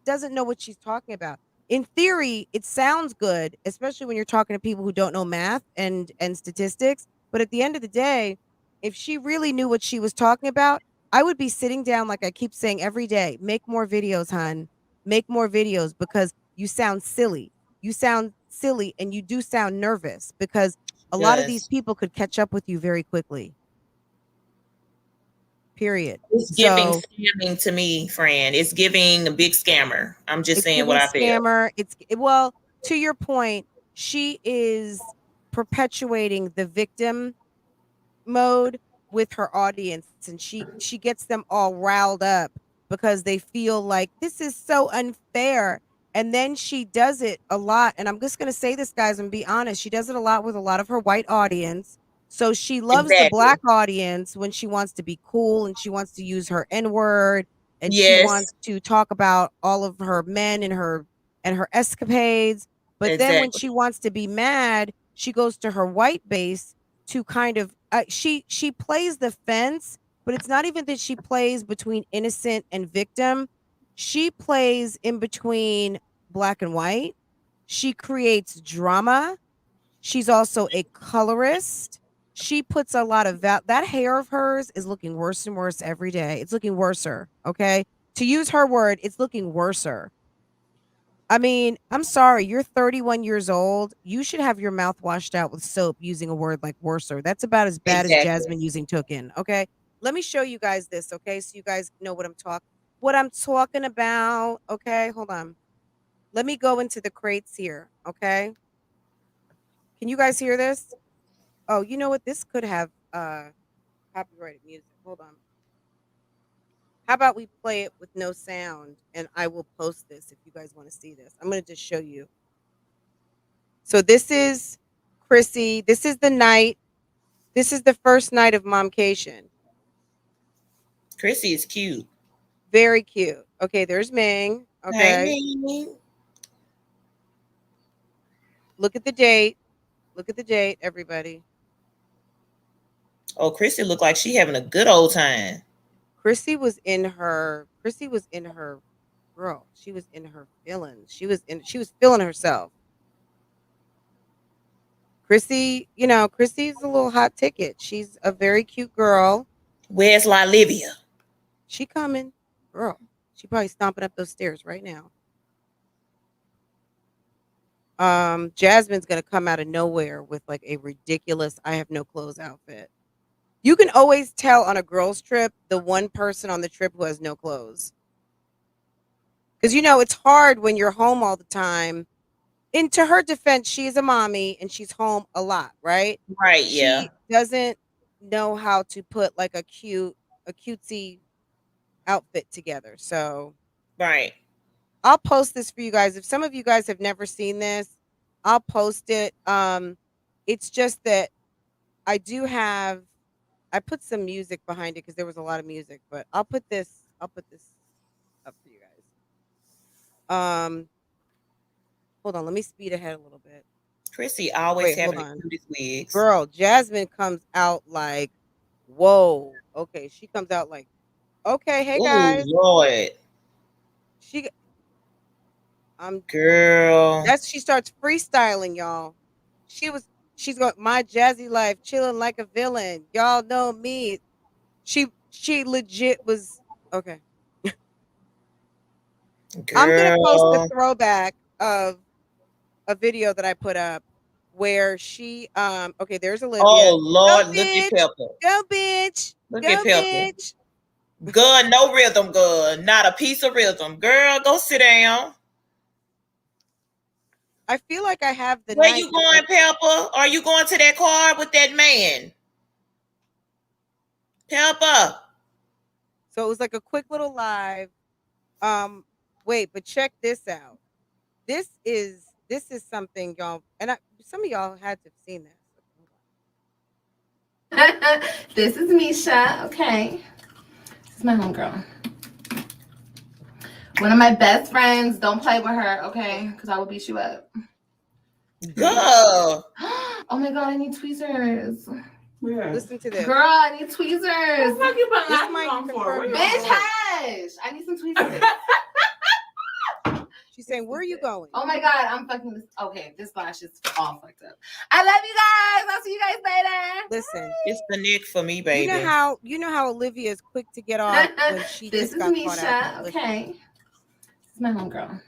doesn't know what she's talking about. In theory, it sounds good, especially when you're talking to people who don't know math and statistics. But at the end of the day, if she really knew what she was talking about, I would be sitting down, like I keep saying every day, make more videos, hun. Make more videos because you sound silly. You sound silly and you do sound nervous because a lot of these Does. people could catch up with you very quickly. Period. It's giving So scamming to me, friend. It's giving a big scammer. I'm just it's saying what giving I feel. scammer. Well, to your point, she is perpetuating the victim mode with her audience, and she gets them all riled up because they feel like this is so unfair. And then she does it a lot, and I'm just going to say this, guys, and be honest, she does it a lot with a lot of her white audience. So she loves the Exactly. black audience when she wants to be cool and she wants to use her N word and she Yes. wants to talk about all of her men and her escapades. But then when Exactly. she wants to be mad, she goes to her white base to kind of, she plays the fence, but it's not even that she plays between innocent and victim. She plays in between black and white. She creates drama. She's also a colorist. She puts a lot of that hair of hers is looking worse and worse every day. It's looking worser, okay? To use her word, it's looking worser. I mean, I'm sorry, you're 31 years old. You should have your mouth washed out with soap using a word like worser. That's about as bad as Exactly. Jasmine using token, okay? Let me show you guys this, okay? So you guys know what I'm talking about, okay? Hold on. Let me go into the crates here, okay? Can you guys hear this? Oh, you know what? This could have copyrighted music. Hold on. How about we play it with no sound and I will post this if you guys want to see this. I'm going to just show you. So this is Chrissy. This is the night. This is the first night of Momcation. Chrissy is cute. Very cute. Okay, there's Ming. Okay. Hey, Ming. Look at the date. Look at the date, everybody. Oh, Chrissy looked like she having a good old time. Chrissy was in her girl. She was in her feelings. She was feeling herself. Chrissy, you know, Chrissy's a little hot ticket. She's a very cute girl. Where's Olivia? She coming. Girl. She probably stomping up those stairs right now. Jasmine's gonna come out of nowhere with like a ridiculous I have no clothes outfit. You can always tell on a girls trip the one person on the trip who has no clothes. Because you know it's hard when you're home all the time. And to her defense, she's a mommy and she's home a lot, right? Right, yeah. She doesn't know how to put like a cutesy outfit together. So Right. I'll post this for you guys. If some of you guys have never seen this, I'll post it. It's just that I put some music behind it because there was a lot of music, but I'll put this up for you guys. Hold on, let me speed ahead a little bit. Chrissy always Wait, having hold on. the cutest wigs. Girl, Jasmine comes out like, whoa. Okay, she comes out like, okay, hey guys. Lord. Girl. She starts freestyling, y'all. She's going my jazzy life, chilling like a villain. Y'all know me. She legit was okay. Girl. I'm gonna post the throwback of a video that I put up where she okay, there's Olivia. Oh Lord, go, look bitch. at Pepper. Go bitch. Look go at Pepper. Bitch. Good, no rhythm, good. Not a piece of rhythm. Girl, go sit down. I feel like I have the Where you going, Pepper? Are you going to that car with that man? Pepper. So it was like a quick little live. Wait, but check this out. This is something y'all, and some of y'all had to have seen this. This is Misha. Okay, this is my homegirl. One of my best friends. Don't play with her, okay? Because I will beat you up. Girl. Oh my god, I need tweezers. Yeah. Listen to this. Girl, I need tweezers. What the fuck you putting lashes on for? Bitch, hush. I need some tweezers. She's saying, where are you going? Oh my god, I'm fucking this. Okay, this lash is all fucked up. I love you guys. I'll see you guys later. Listen, it's the neck for me, baby. You know how Olivia is quick to get off when she this just got Misha. caught out. Okay, this is my homegirl.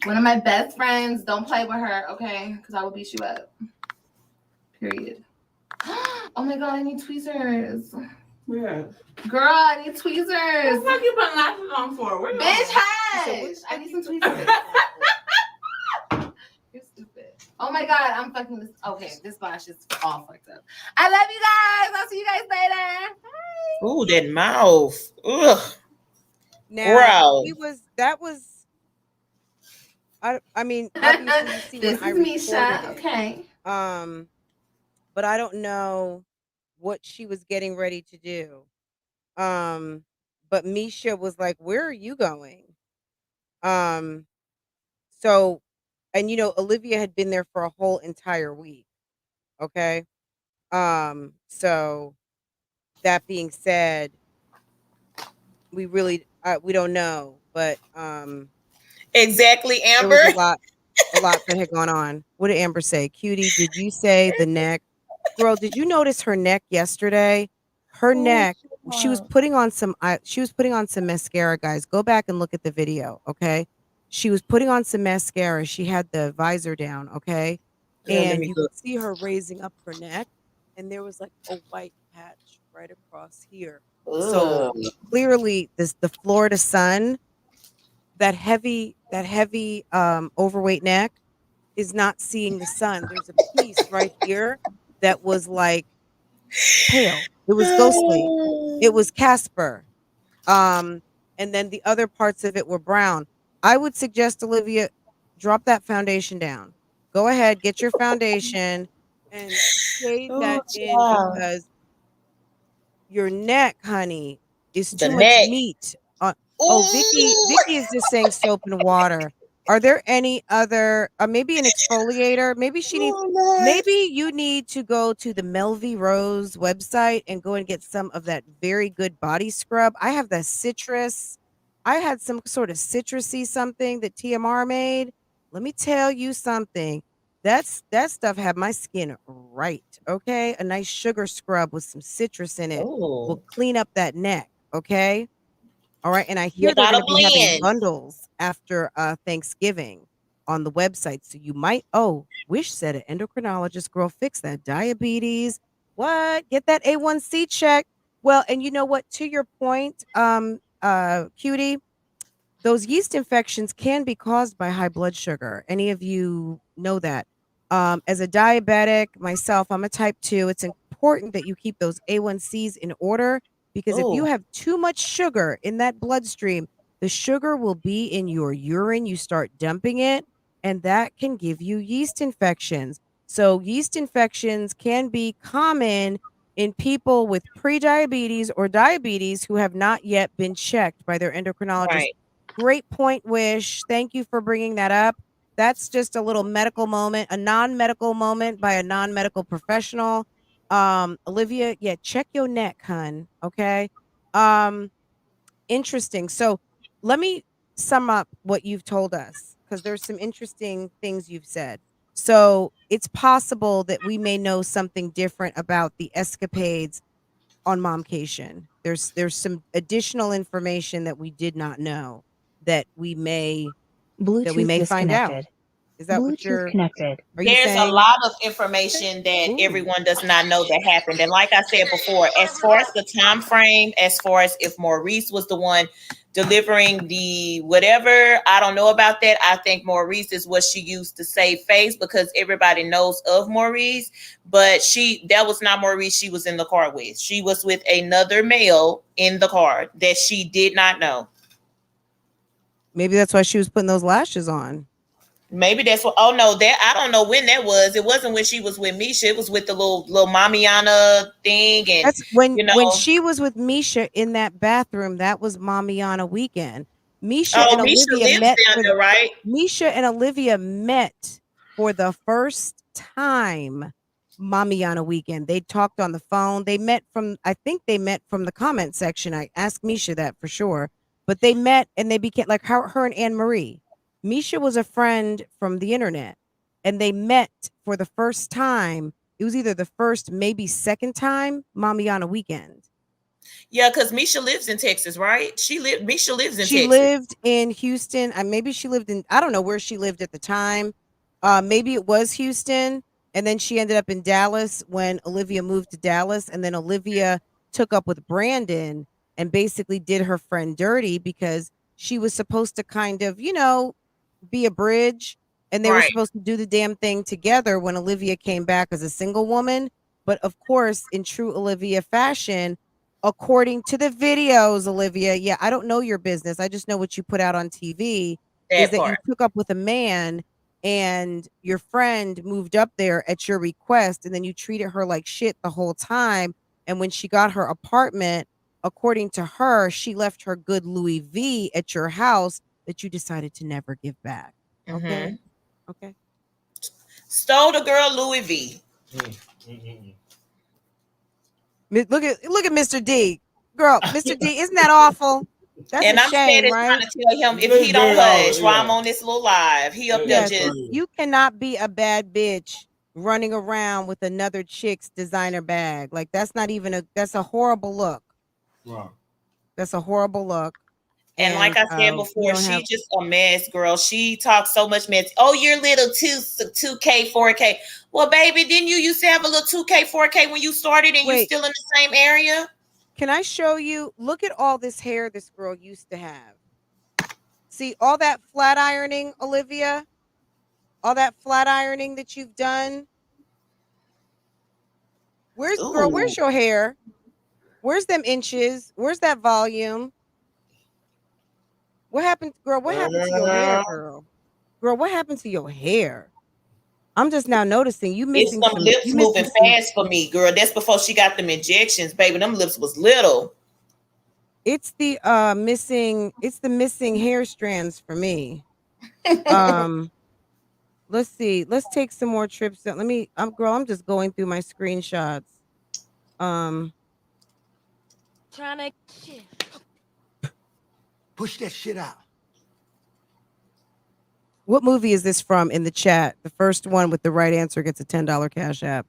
One of my best friends. Don't play with her, okay? Because I will beat you up. Period. Oh my god, I need tweezers. Yeah. Girl, I need tweezers. What the fuck you putting lashes on for? Where you Bitch, hush. I need some tweezers. You're stupid. Oh my god, I'm fucking this. Okay, this lash is all fucked up. I love you guys. I'll see you guys later. Bye. Ooh, that mouth. Ugh. Now, I mean, obviously you see this when is I Misha. Okay. But I don't know what she was getting ready to do. But Misha was like, where are you going? So, and you know, Olivia had been there for a whole entire week. Okay. So that being said, we really, we don't know, but, exactly, Amber. There was a lot that had gone on. What did Amber say? Cutie, did you say the neck? Girl, did you notice her neck yesterday? Her neck, she was putting on some mascara, guys. Go back and look at the video, okay? She was putting on some mascara. She had the visor down, okay? And you could see her raising up her neck, and there was like a white patch right across here. Ugh. So clearly the Florida sun, that heavy overweight neck is not seeing the sun. There's a piece right here that was like pale. It was ghostly. It was Casper. And then the other parts of it were brown. I would suggest, Olivia, drop that foundation down. Go ahead, get your foundation and shade Oh, that in child. because your neck, honey, is The too much neck. meat. Oh, Vicky, Ooh. Vicky is just saying soap and water. Are there any other, maybe an exfoliator? Maybe she needs. Oh, Lord. Maybe you need to go to the Melvie Rose website and go and get some of that very good body scrub. I have the citrus. I had some sort of citrusy something that TMR made. Let me tell you something. That stuff had my skin right. Okay, a nice sugar scrub with some citrus in it will Oh. clean up that neck. Okay. All right. And I You hear they're going gotta to be having blend. bundles after Thanksgiving on the website. So you might, Wish said it. Endocrinologist girl, fix that diabetes. What? Get that A1C check. Well, and you know what? To your point, cutie, those yeast infections can be caused by high blood sugar. Any of you know that? As a diabetic myself, I'm a type 2. It's important that you keep those A1Cs in order because if you Oh, have too much sugar in that bloodstream, the sugar will be in your urine. You start dumping it, and that can give you yeast infections. So, yeast infections can be common in people with prediabetes or diabetes who have not yet been checked by their endocrinologist. right. Great point, Wish. Thank you for bringing that up. That's just a little medical moment, a non-medical moment by a non-medical professional. Olivia, yeah, check your neck, hun. Okay. Um, Interesting. So let me sum up what you've told us because there's some interesting things you've said. So it's possible that we may know something different about the escapades on Momcation. There's some additional information that we did not know that we Bluetooth may find out. disconnected. Is that what Bluetooth connected. are you There's a saying? lot of information that Ooh. everyone does not know that happened. And like I said before, as far as the time frame, as far as if Maurice was the one delivering the whatever, I don't know about that. I think Maurice is what she used to save face because everybody knows of Maurice. But that was not Maurice she was in the car with. She was with another male in the car that she did not know. Maybe that's why she was putting those lashes on. Maybe that's what. Oh no, that I don't know when that was. It wasn't when she was with Misha. It was with the little Mamiana thing, and That's when you when know. she was with Misha in that bathroom. That was Mamiana weekend. Misha Oh, and Misha Olivia lives met down for there, right? Misha and Olivia met for the first time Mamiana weekend. They talked on the phone. I think they met from the comment section. I asked Misha that for sure. But they met and they became like her and Anne Marie. Misha was a friend from the internet and they met for the first time. It was either the first, maybe second time Mamiana weekend. Yeah, because Misha lives in Texas, right? Misha lives in She Texas. lived in Houston. Maybe she lived in, I don't know where she lived at the time. Maybe it was Houston. And then she ended up in Dallas when Olivia moved to Dallas. And then Olivia took up with Brandon and basically did her friend dirty because she was supposed to kind of, be a bridge. And they were Right. supposed to do the damn thing together when Olivia came back as a single woman. But of course, in true Olivia fashion, according to the videos, Olivia, yeah, I don't know your business. I just know what you put out on TV is That that you part. took up with a man and your friend moved up there at your request and then you treated her like shit the whole time. And when she got her apartment, according to her, she left her good Louis V at your house that you decided to never give back. Okay. Mm-hmm. Okay. Stole the girl Louis V. Look at Mr. D. Girl, Mr. D, isn't that awful? That's a And I'm shame, steady right? trying to tell him if he don't hush while I'm on this little live, he up there Yes, just you cannot be a bad bitch running around with another chick's designer bag. Like that's a horrible look. Right. That's a horrible look. And And like I said we before, don't she have just a mess, girl. She talks so much mess. Oh, you're little 2K, 4K. Well, baby, didn't you used to have a little 2K, 4K when you started and you wait, still in the same area? can I show you? Look at all this hair this girl used to have. See all that flat ironing, Olivia? All that flat ironing that you've done. Ooh. Where's your hair? Where's them inches? Where's that volume? What happened, girl? What happened to your hair, girl? Girl, what happened to your hair? I'm just now noticing you It's missing some some. lips You moving missing some. fast for me, girl. That's before she got them injections, baby. Them lips was little. It's the missing. It's the missing hair strands for me. Let's see. Let's take some more trips. Let me. I'm just going through my screenshots. Um. Trying to Push that shit out. What movie is this from in the chat? The first one with the right answer gets a $10 cash app.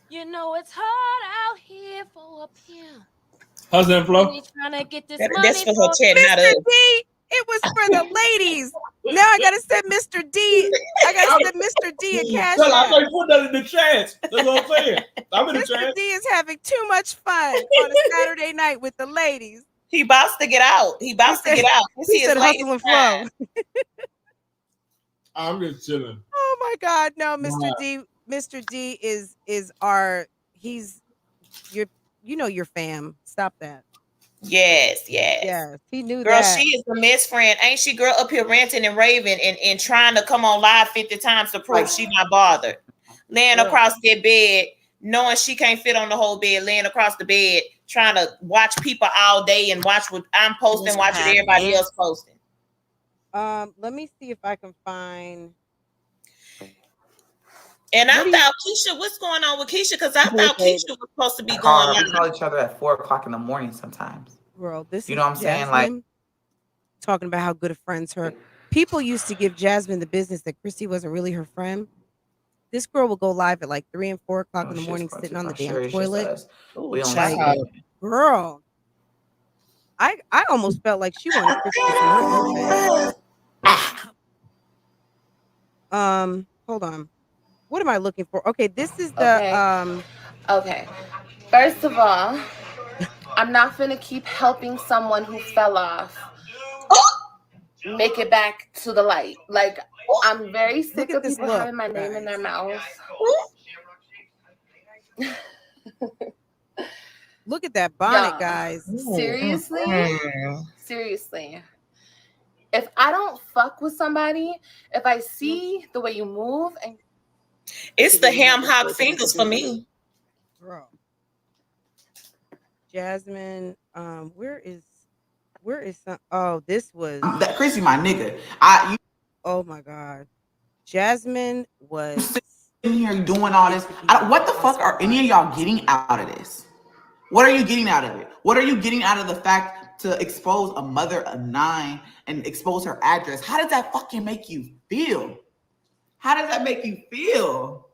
You know it's hard out here for a pimp. How's that, Flo? When you trying to get this That's money for her for chat, not Mr. us. D, it was for the ladies. Now I gotta send Mr. D. I gotta send Mr. D a cash Tell her, I app. thought you put that in the chat. That's what I'm saying. I'm in the Mr. chat. D is having too much fun on a Saturday night with the ladies. He about to get out. He about to get out. He said hustle and flow. I'm just chilling. Oh my God, no, Mr. Wow. D. Mr. D is our. He's your. You know your fam. Stop that. Yes. Yes, he knew Girl, that. she is the best friend. Ain't she, girl, up here ranting and raving and trying to come on live 50 times to prove she not bothered. Laying Girl. across their bed, knowing she can't fit on the whole bed, laying across the bed, trying to watch people all day and watch what I'm posting, watch what everybody else posting. Let me see if I can find. And I thought, Keisha, what's going on with Keisha? Because I thought Keisha was supposed to be going We live. call each other at 4:00 in the morning sometimes. Girl, this You is know what I'm saying? Like, Jasmine talking about how good of friends her. People used to give Jasmine the business that Chrissy wasn't really her friend. This girl will go live at like 3 and 4 o'clock in the morning, sitting on the damn toilet. We don't Like, like girl, I almost felt like she wanted Chrissy to see her birthday. Hold on. What am I looking for? Okay, this is the Okay. First of all, I'm not gonna keep helping someone who fell off make it back to the light. Like, I'm very sick of people having my name in their mouth. Look at that bonnet, guys. Seriously. If I don't fuck with somebody, if I see the way you move, and it's the ham hock fingers for me. Girl. Jasmine, where is some? Oh, this was that Chrissy, my nigga. Oh my God, Jasmine was sitting here doing all this. What the fuck are any of y'all getting out of this? What are you getting out of it? What are you getting out of the fact to expose a mother of 9 and expose her address? How does that fucking make you feel? How does that make you feel?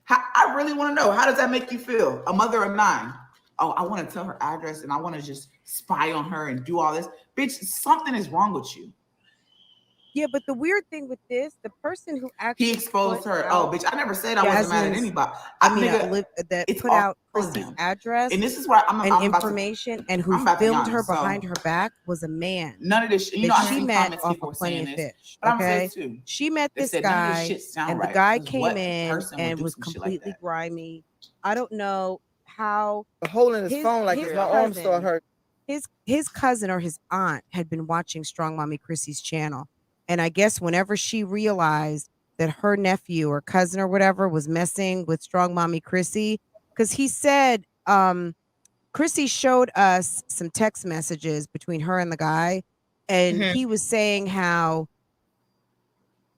I really want to know. How does that make you feel? A mother of 9. Oh, I want to tell her address and I want to just spy on her and do all this. Bitch, something is wrong with you. Yeah, but the weird thing with this, the person who actually he exposed her. Oh, bitch! I never said I wasn't mad at anybody. That put out Chrissy's address, and this is why I'm information, and who filmed her behind her back was a man. None of this, that she met off of Plenty of Fish. Okay, she met this guy, and the guy came in and was completely grimy. I don't know how. Holding his phone like his my arm still hurt. His cousin or his aunt had been watching Strong Mommy Chrissy's channel. And I guess whenever she realized that her nephew or cousin or whatever was messing with Strong Mommy Chrissy, because he said Chrissy showed us some text messages between her and the guy, and he was saying how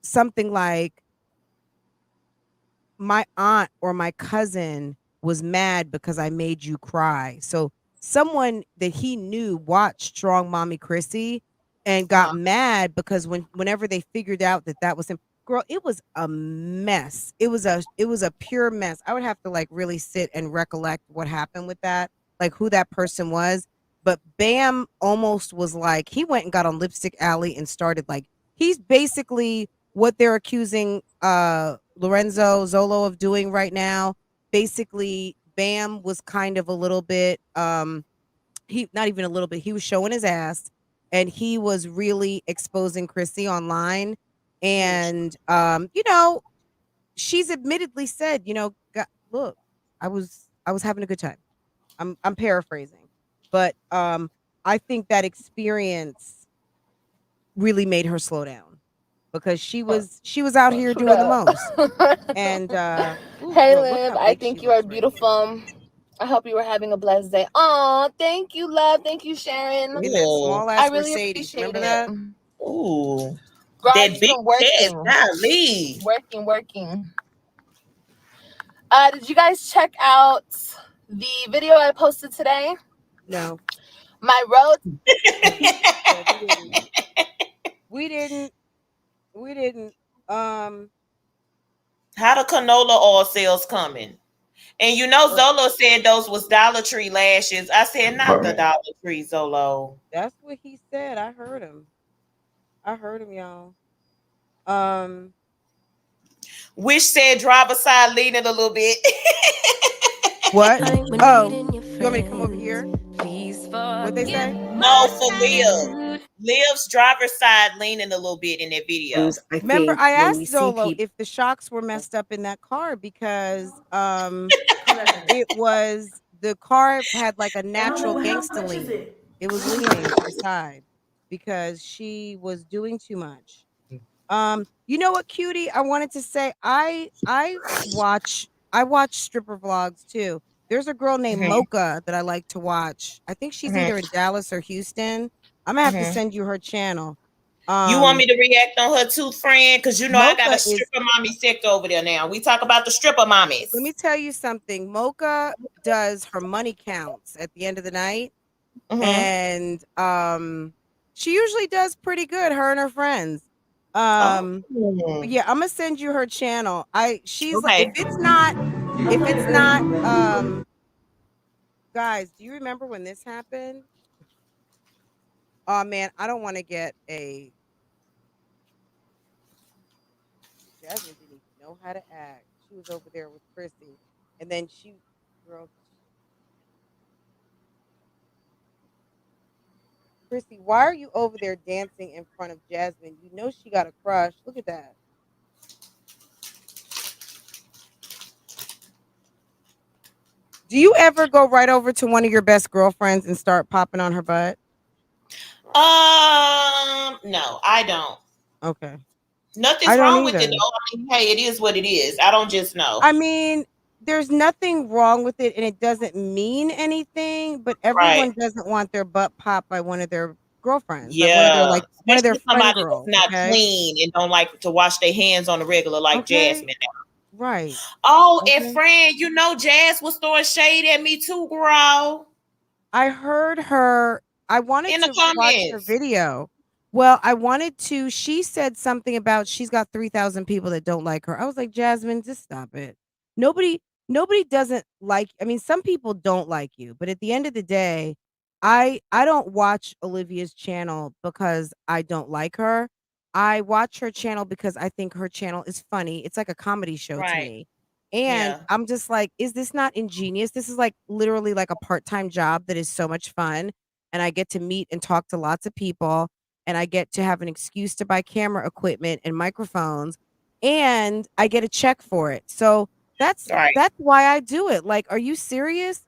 something like my aunt or my cousin was mad because I made you cry. So someone that he knew watched Strong Mommy Chrissy and got mad because whenever they figured out that was him, girl, it was a mess. It was a pure mess. I would have to like really sit and recollect what happened with that, like who that person was. But Bam almost was like, he went and got on Lipstick Alley and started like, he's basically what they're accusing Lorenzo Zolo of doing right now. Basically, Bam was kind of a little bit, he not even a little bit, he was showing his ass. And he was really exposing Chrissy online. And, you know, she's admittedly said, you know, look, I was having a good time. I'm paraphrasing. But I think that experience really made her slow down because she was out here doing the most. And ooh, Hey, girl, look Liv, how I big she think you are looks right now. beautiful. I hope you were having a blessed day. Oh, thank you, love. Thank you, Sharon. In that small I ass really Mercedes, appreciate remember it. that? Ooh. Girl, I That just big been chest, working. golly. Working. Did you guys check out the video I posted today? No. My road. Yeah, we didn't. How the canola oil sales coming? And you know, Zolo said those was Dollar Tree lashes. I said, not the Dollar Tree, Zolo. That's what he said. I heard him, y'all. Wish said driver side leaning a little bit. What? Oh, you want me to come over here? What they say? No, for Liv. Liv's driver side leaning a little bit in that video. Remember, I asked Zolo if the shocks were messed up in that car because it was the car had like a natural gangsta lean. It was leaning to the side because she was doing too much. You know what, cutie? I wanted to say I watch stripper vlogs too. There's a girl named Mocha that I like to watch. I think she's either in Dallas or Houston. I'm gonna have to send you her channel. You want me to react on her too, friend? Because you know I got Mocha a stripper mommy sector over there now. We talk about the stripper mommies. Let me tell you something. Mocha does her money counts at the end of the night. And she usually does pretty good, her and her friends. But yeah, I'm gonna send you her channel. She's like, if it's not guys, do you remember when this happened? Oh man, I don't want to get a Jasmine didn't even know how to act. She was over there with Chrissy. And then girl, Chrissy, why are you over there dancing in front of Jasmine? You know she got a crush. Look at that. Do you ever go right over to one of your best girlfriends and start popping on her butt? No, I don't. Okay. Nothing's wrong with it though. I mean, hey, it is what it is. I don't just know. I mean, there's nothing wrong with it and it doesn't mean anything, but everyone doesn't want their butt popped by one of their girlfriends. Yeah. One of their friend somebody girls. that's not clean and don't like to wash their hands on the regular like Jasmine. Right. Oh, and friend, you know Jazz was throwing shade at me too, girl. I heard her. I wanted to watch her video. Well, I wanted to. She said something about she's got 3,000 people that don't like her. I was like, Jasmine, just stop it. Nobody doesn't like. I mean, some people don't like you, but at the end of the day, I don't watch Olivia's channel because I don't like her. I watch her channel because I think her channel is funny. It's like a comedy show to me. And I'm just like, is this not ingenious? This is like literally like a part-time job that is so much fun. And I get to meet and talk to lots of people. And I get to have an excuse to buy camera equipment and microphones. And I get a check for it. So that's why I do it. Like, are you serious?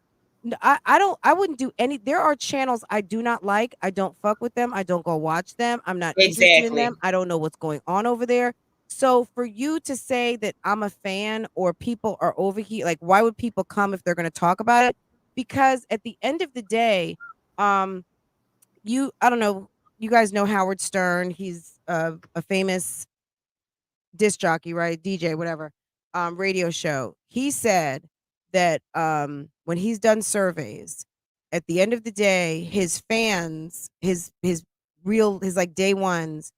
I wouldn't do any. There are channels I do not like. I don't fuck with them. I don't go watch them. I'm not interested in them. I don't know what's going on over there. So for you to say that I'm a fan or people are over here, like why would people come if they're going to talk about it? Because at the end of the day, I don't know, you guys know Howard Stern. He's a famous disc jockey, right? DJ, whatever, radio show. He said that when he's done surveys, at the end of the day, his fans, his like day ones,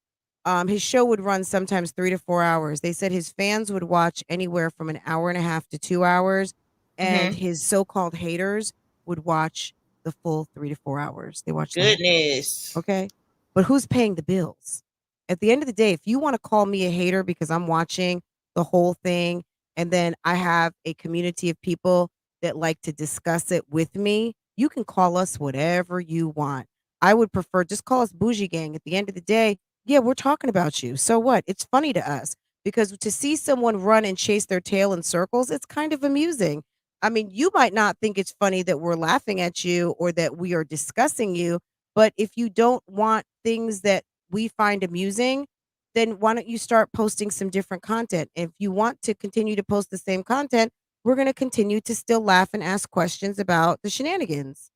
his show would run sometimes 3 to 4 hours. They said his fans would watch anywhere from an hour and a half to 2 hours, and his so-called haters would watch the full 3 to 4 hours. They watch Goodness. Okay. But who's paying the bills? At the end of the day, if you want to call me a hater because I'm watching the whole thing and then I have a community of people that like to discuss it with me, you can call us whatever you want. I would prefer just call us Bougie Gang. At the end of the day, yeah, we're talking about you. So what? It's funny to us because to see someone run and chase their tail in circles, it's kind of amusing. I mean, you might not think it's funny that we're laughing at you or that we are discussing you, but if you don't want things that we find amusing, then why don't you start posting some different content? If you want to continue to post the same content, we're going to continue to still laugh and ask questions about the shenanigans.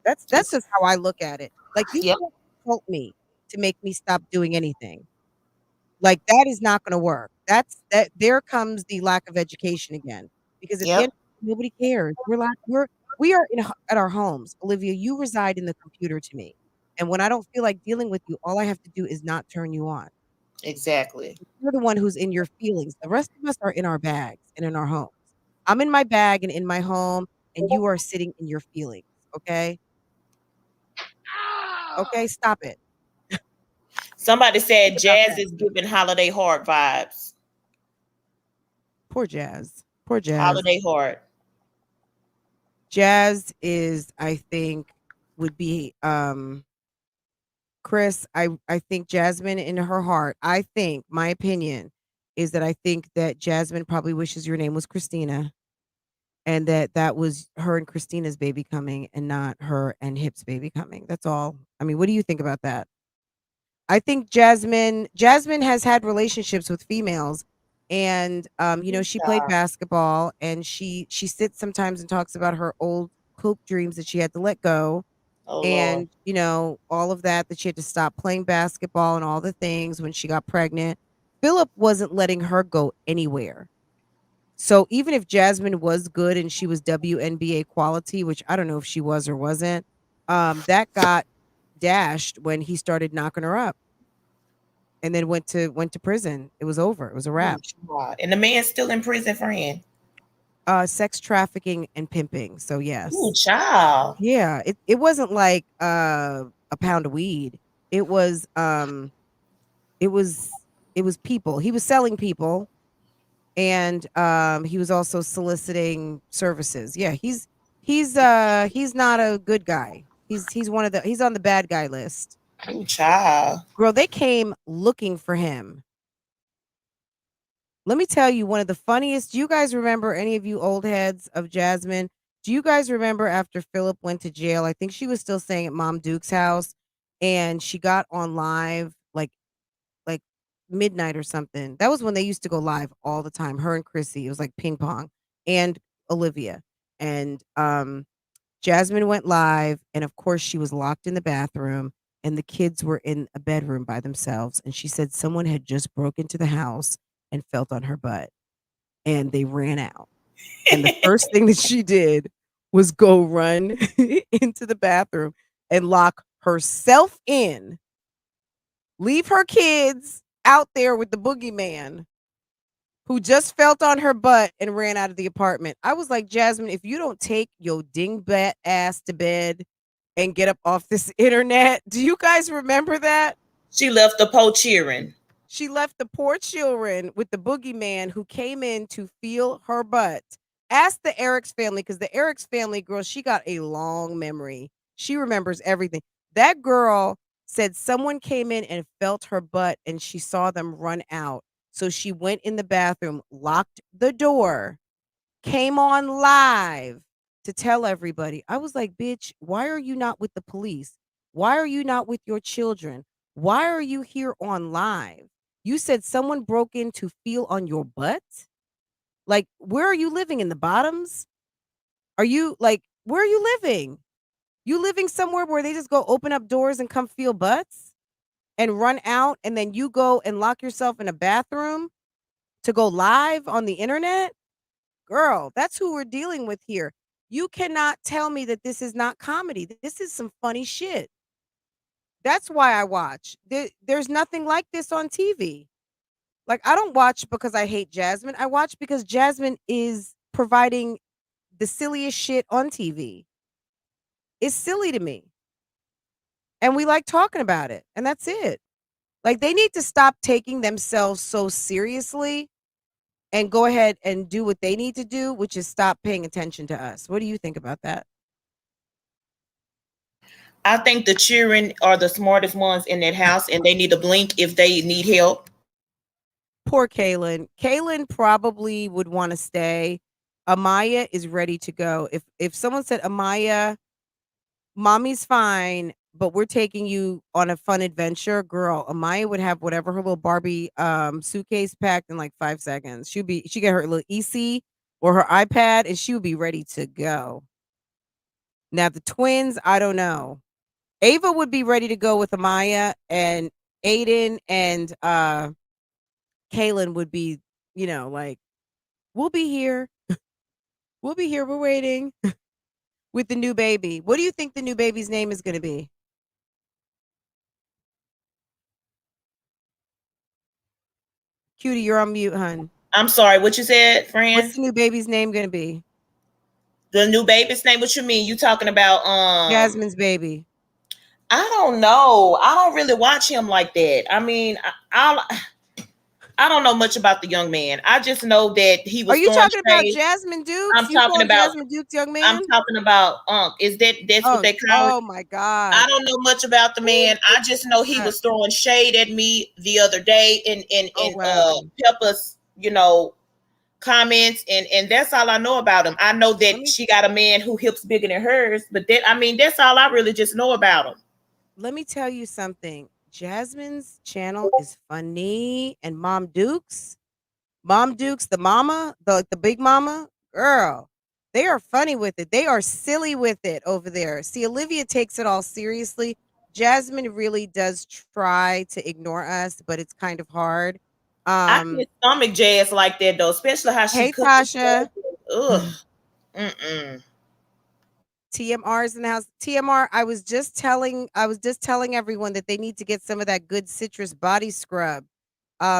That's just how I look at it. Like, you Yep. can't help me to make me stop doing anything. Like, that is not going to work. There comes the lack of education again. Because at the Yep. end, nobody cares. We are at our homes. Olivia, you reside in the computer to me. And when I don't feel like dealing with you, all I have to do is not turn you on. Exactly. You're the one who's in your feelings. The rest of us are in our bags and in our homes. I'm in my bag and in my home, and you are sitting in your feelings. Okay? Okay, stop it. Somebody said Think about Jazz that. is giving holiday heart vibes. Poor Jazz. Poor Jazz. Holiday heart. Jazz is, I think, would be Chris, I think Jasmine in her heart, I think my opinion is that I think that Jasmine probably wishes your name was Christina, and that was her and Christina's baby coming and not her and Hip's baby coming. That's all. I mean, what do you think about that? I think Jasmine has had relationships with females, and she played basketball, and she sits sometimes and talks about her old hoop dreams that she had to let go, Oh Lord. and all of that she had to stop playing basketball and all the things when she got pregnant. Philip wasn't letting her go anywhere. So even if Jasmine was good and she was WNBA quality, which I don't know if she was or wasn't, that got dashed when he started knocking her up, and then went to prison. It was over. It was a wrap. And the man's still in prison, friend. Sex trafficking and pimping. So yes. Ooh, child. Yeah, it wasn't like a pound of weed. It was people. He was selling people, and he was also soliciting services. Yeah, he's not a good guy. He's on the bad guy list. Ooh, child. Girl, they came looking for him. Let me tell you, one of the funniest. Do you guys remember, any of you old heads of Jasmine? Do you guys remember after Philip went to jail? I think she was still staying at Mom Duke's house, and she got on live like midnight or something. That was when they used to go live all the time. Her and Chrissy. It was like ping pong, and Olivia. And Jasmine went live, and of course she was locked in the bathroom, and the kids were in a bedroom by themselves. And she said someone had just broke into the house and felt on her butt, and they ran out. And the first thing that she did was go run into the bathroom and lock herself in, leave her kids out there with the boogeyman who just felt on her butt, and ran out of the apartment. I was like, Jasmine, if you don't take your dingbat ass to bed and get up off this internet. Do you guys remember that? She left the po cheering. She left the poor children with the boogeyman who came in to feel her butt. Ask the Eric's family, because the Eric's family, girl, she got a long memory. She remembers everything. That girl said someone came in and felt her butt, and she saw them run out. So she went in the bathroom, locked the door, came on live to tell everybody. I was like, bitch, why are you not with the police? Why are you not with your children? Why are you here on live? You said someone broke in to feel on your butt? Like, where are you living? In the bottoms? Are you like, where are you living? You living somewhere where they just go open up doors and come feel butts and run out, and then you go and lock yourself in a bathroom to go live on the internet? Girl, that's who we're dealing with here. You cannot tell me that this is not comedy. This is some funny shit. That's why I watch. There's nothing like this on TV. Like, I don't watch because I hate Jasmine. I watch because Jasmine is providing the silliest shit on TV. It's silly to me. And we like talking about it. And that's it. Like, they need to stop taking themselves so seriously and go ahead and do what they need to do, which is stop paying attention to us. What do you think about that? I think the children are the smartest ones in that house, and they need to blink if they need help. Poor Kaylin. Kaylin probably would want to stay. Amaya is ready to go. If someone said, Amaya, mommy's fine, but we're taking you on a fun adventure. Girl, Amaya would have whatever her little Barbie suitcase packed in like 5 seconds. She get her little EC or her iPad and she would be ready to go. Now the twins, I don't know. Ava would be ready to go with Amaya, and Aiden and Kaylin would be, like, we'll be here. We'll be here. We're waiting with the new baby. What do you think the new baby's name is going to be? Cutie, you're on mute, hun. I'm sorry, what you said, friend? What's the new baby's name going to be? The new baby's name? What you mean? You talking about Jasmine's baby. I don't know. I don't really watch him like that. I mean, I don't know much about the young man. I just know that he was. Are you talking about Jasmine Dukes? I'm talking about Jasmine Dukes, young man. I'm talking about Is that's what they call it? Oh my God! I don't know much about the man. I just know he was throwing shade at me the other day in Peppa's, comments, and that's all I know about him. I know that she got a man who hips bigger than hers, but that's all I really just know about him. Let me tell you something. Jasmine's channel is funny, and Mom Dukes, the mama, the big mama, girl, they are funny with it. They are silly with it over there. See, Olivia takes it all seriously. Jasmine really does try to ignore us, but it's kind of hard. I can't stomach Jazz like that though, especially how she. Hey, Tasha. Ugh. TMR's in the house. TMR, I was just telling everyone that they need to get some of that good citrus body scrub.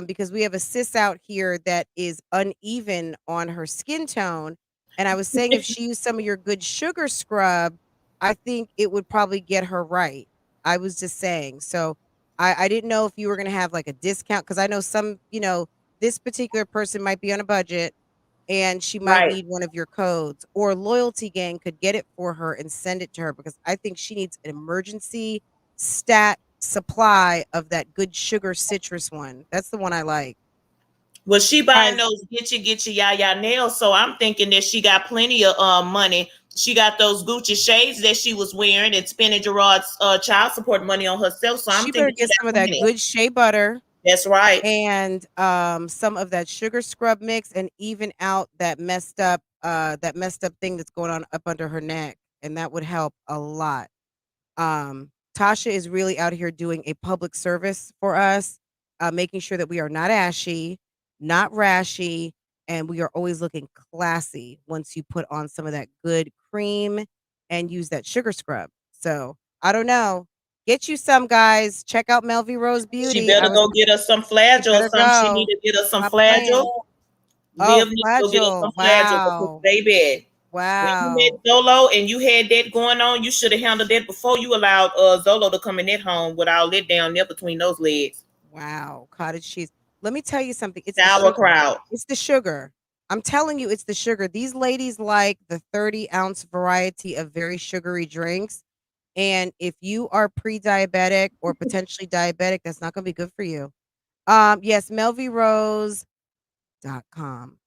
Because we have a sis out here that is uneven on her skin tone. And I was saying if she used some of your good sugar scrub, I think it would probably get her right. I was just saying. So I didn't know if you were going to have like a discount, because I know some, this particular person might be on a budget and she might need one of your codes, or Loyalty Gang could get it for her and send it to her, because I think she needs an emergency stat supply of that good sugar citrus one. That's the one I like. Well, she buying those get you ya nails, so I'm thinking that she got plenty of money. She got those Gucci shades that she was wearing and spending Gerard's child support money on herself. So I'm thinking better get some of that good shea butter. That's right. And some of that sugar scrub mix, and even out that messed up thing that's going on up under her neck, and that would help a lot. Tasha is really out here doing a public service for us, making sure that we are not ashy, not rashy, and we are always looking classy once you put on some of that good cream and use that sugar scrub. So I don't know. Get you some, guys. Check out Melvie Rose Beauty. She better go get us some Flagyl or something. She need to get us some Flagyl. Oh, Flagyl. Wow. Baby. Wow. When you met Zolo and you had that going on, you should have handled that before you allowed Zolo to come in that home with all that down there between those legs. Wow. Cottage cheese. Let me tell you something. It's sauerkraut. It's the sugar. I'm telling you, it's the sugar. These ladies like the 30-ounce variety of very sugary drinks. And if you are pre-diabetic or potentially diabetic, that's not going to be good for you. Yes, melvierose.com.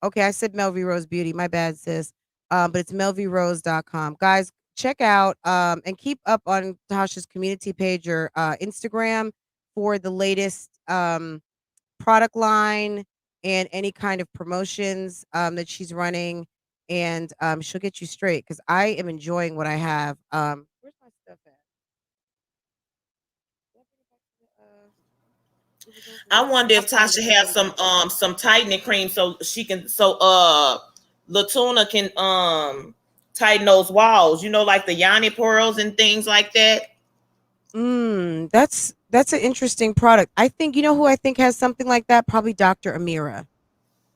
Okay, I said Melvie Rose Beauty. My bad, sis. But it's melvierose.com. Guys, check out and keep up on Tasha's community page or Instagram for the latest product line and any kind of promotions that she's running. And she'll get you straight, because I am enjoying what I have. Where's my stuff at? I wonder if Tasha has some tightening cream so Latuna can tighten those walls, like the Yanni pearls and things like that. That's an interesting product. I think, who I think has something like that? Probably Dr. Amira.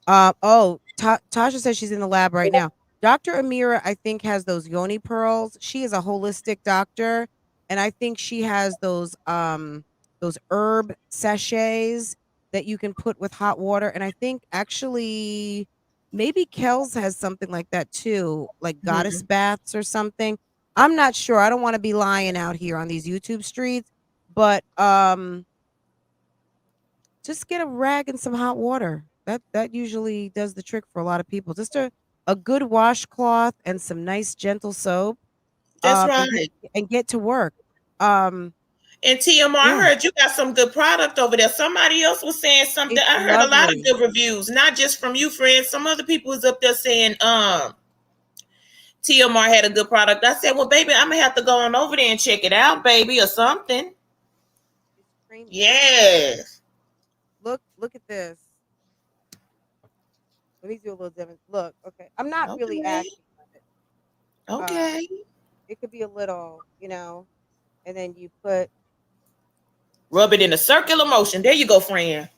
Tasha says she's in the lab right now. Dr. Amira, I think, has those yoni pearls. She is a holistic doctor, and I think she has those herb sachets that you can put with hot water. And I think actually maybe Kells has something like that too, like goddess baths or something. I'm not sure. I don't want to be lying out here on these YouTube streets, but just get a rag and some hot water. That usually does the trick for a lot of people. Just a good washcloth and some nice gentle soap. That's right. And get to work. Um, And TMR, I Yeah. heard you got some good product over there. Somebody else was saying something. It's I heard a lot of lovely. good reviews, not just from you, friends. Some other people was up there saying, TMR had a good product. I said, well, baby, I'm gonna have to go on over there and check it out, baby, or something. It's creamy. Yes. Look at this. Let me do a little demonstration. Look, okay. I'm not really Okay. acting on it. Okay. It could be a little, and then you put Rub it in a circular motion. There you go, friend.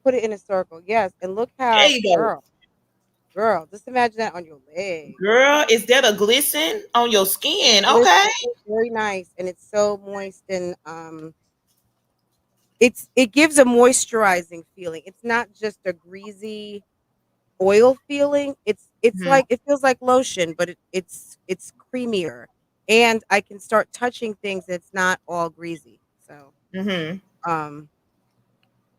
it in a circle. Yes, and look There how, you go. girl, just imagine that on your leg. Girl, is that a glisten on your skin? Listen, Okay. it's very nice, and it's so moist, and it gives a moisturizing feeling. It's not just a greasy oil feeling. It's Mhm. like, it feels like lotion, but it's creamier, and I can start touching things that's not all greasy. So um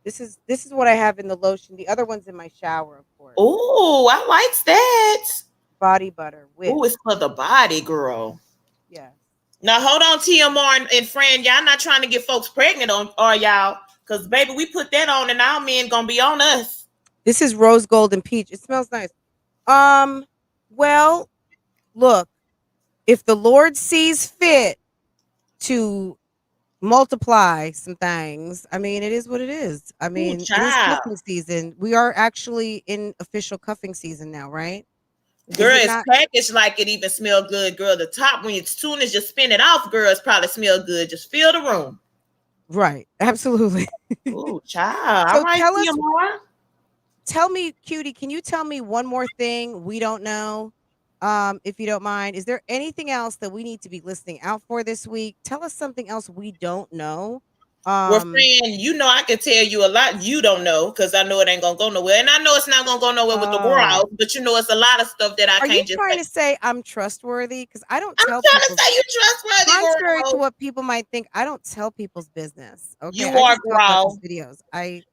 this is what I have in the lotion. The other one's in my shower, of course. Oh, I like that. Body butter with. Oh, it's for the body, girl. Yeah. Now hold on, TMR and friend. Y'all not trying to get folks pregnant on, are y'all? Because baby, we put that on and our men gonna be on us. This is rose gold and peach. It smells nice. Well, look, if the Lord sees fit to multiply some things, I mean, it is what it is. I mean, it is child. cuffing season. We are actually in official cuffing season now, right? Girl, Is it it's not? packaged like it even smell good, girl. The top, when as soon as you spin it off, girl, it's probably smell good. Just fill the room. Right. Absolutely. Oh, child. So All right, tell us, TMR. tell me, cutie, can you tell me one more thing we don't know? If you don't mind, is there anything else that we need to be listening out for this week? Tell us something else we don't know. Well, friend, you know I can tell you a lot you don't know because I know it ain't gonna go nowhere, and I know it's not gonna go nowhere with the world. But you know, it's a lot of stuff that I Are you can't just. trying to say I'm trustworthy? Because I don't I'm tell trying people. to say you trustworthy, Contrary to girl. what people might think, I don't tell people's business. Okay, You I are, just talk about these girl. videos.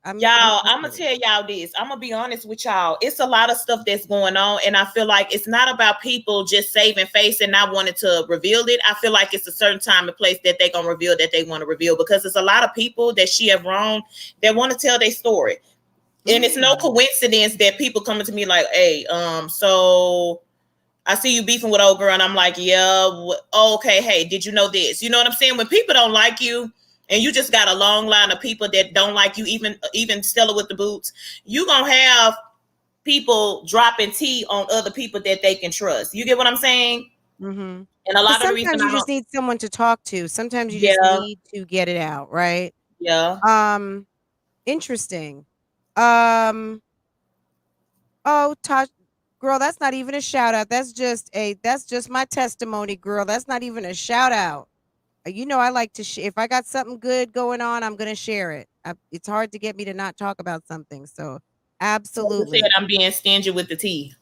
I'm Y'all, I'm gonna trustworthy. tell y'all this. I'm gonna be honest with y'all. It's a lot of stuff that's going on, and I feel like it's not about people just saving face and not wanting to reveal it. I feel like it's a certain time and place that they're gonna reveal that they want to reveal because there's a lot of people that she have wronged that want to tell their story. And it's no coincidence that people coming to me like, hey, so I see you beefing with old girl, and I'm like, yeah, okay, hey, did you know this? You know what I'm saying? When people don't like you, and you just got a long line of people that don't like you, even Stella with the boots, you gonna have people dropping tea on other people that they can trust. You get what I'm saying? Mm-hmm. And a lot of the reason Sometimes I you don't, just need someone to talk to. Sometimes you just yeah, need to get it out, right? yeah. Interesting. Oh, Tosh, girl, that's not even a shout out. That's just my testimony, girl. That's not even a shout out. You know, I like to if I got something good going on, I'm gonna share it. It's hard to get me to not talk about something. So, absolutely. Said I'm being stingy with the tea.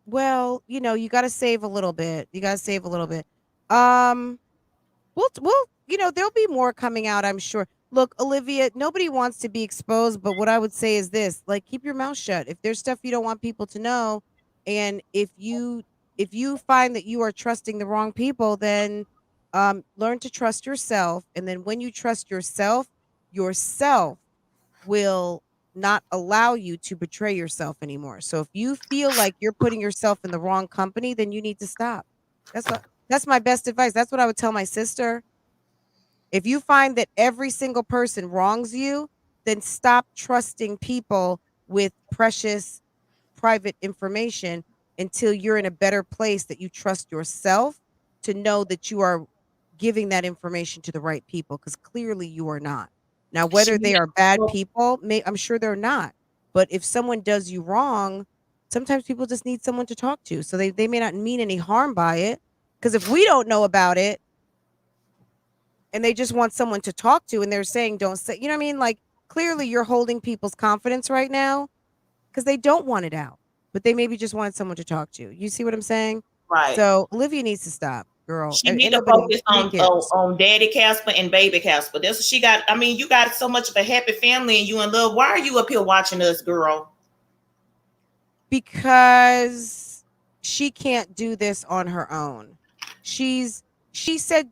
Well, you got to save a little bit. You got to save a little bit. We'll, there'll be more coming out, I'm sure. Look, Olivia, nobody wants to be exposed, but what I would say is this, like, keep your mouth shut. If there's stuff you don't want people to know, and if you find that you are trusting the wrong people, then learn to trust yourself. And then when you trust yourself will not allow you to betray yourself anymore. So if you feel like you're putting yourself in the wrong company, then you need to stop. That's my best advice. That's what I would tell my sister. If you find that every single person wrongs you, then stop trusting people with precious private information until you're in a better place that you trust yourself to know that you are giving that information to the right people, because clearly you are not. Now, whether they are bad people, I'm sure they're not. But if someone does you wrong, sometimes people just need someone to talk to. So they may not mean any harm by it. Because if we don't know about it and they just want someone to talk to and they're saying, don't say, you know what I mean? Like, clearly you're holding people's confidence right now because they don't want it out, but they maybe just wanted someone to talk to. You see what I'm saying? Right. So Olivia needs to stop, girl. She need Ain't to nobody focus three kids. on Daddy Casper and Baby Casper. That's what she got. I mean, you got so much of a happy family and you in love. Why are you up here watching us, girl? Because she can't do this on her own. She said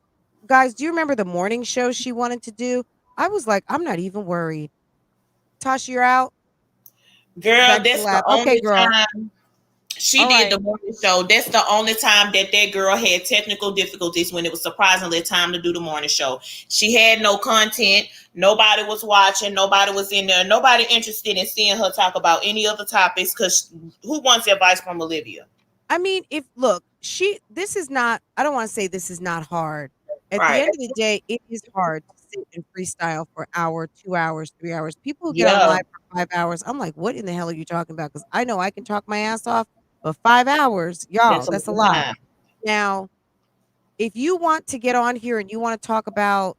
guys, do you remember the morning show she wanted to do? I was like, I'm not even worried. Tasha, you're out. Girl, Back to the that's the lab. Okay, only girl. time she All did right. the morning show. That's the only time that girl had technical difficulties, when it was surprisingly time to do the morning show. She had no content. Nobody was watching. Nobody was in there. Nobody interested in seeing her talk about any other topics, because who wants advice from Olivia? I mean, this is not, I don't want to say this is not hard. At the Right. end of the day, it is hard to sit and freestyle for an hour, 2 hours, 3 hours. People who get on Yeah. live for 5 hours, I'm like, what in the hell are you talking about? Because I know I can talk my ass off, but 5 hours, y'all, that's a lot. Time. Now, if you want to get on here and you want to talk about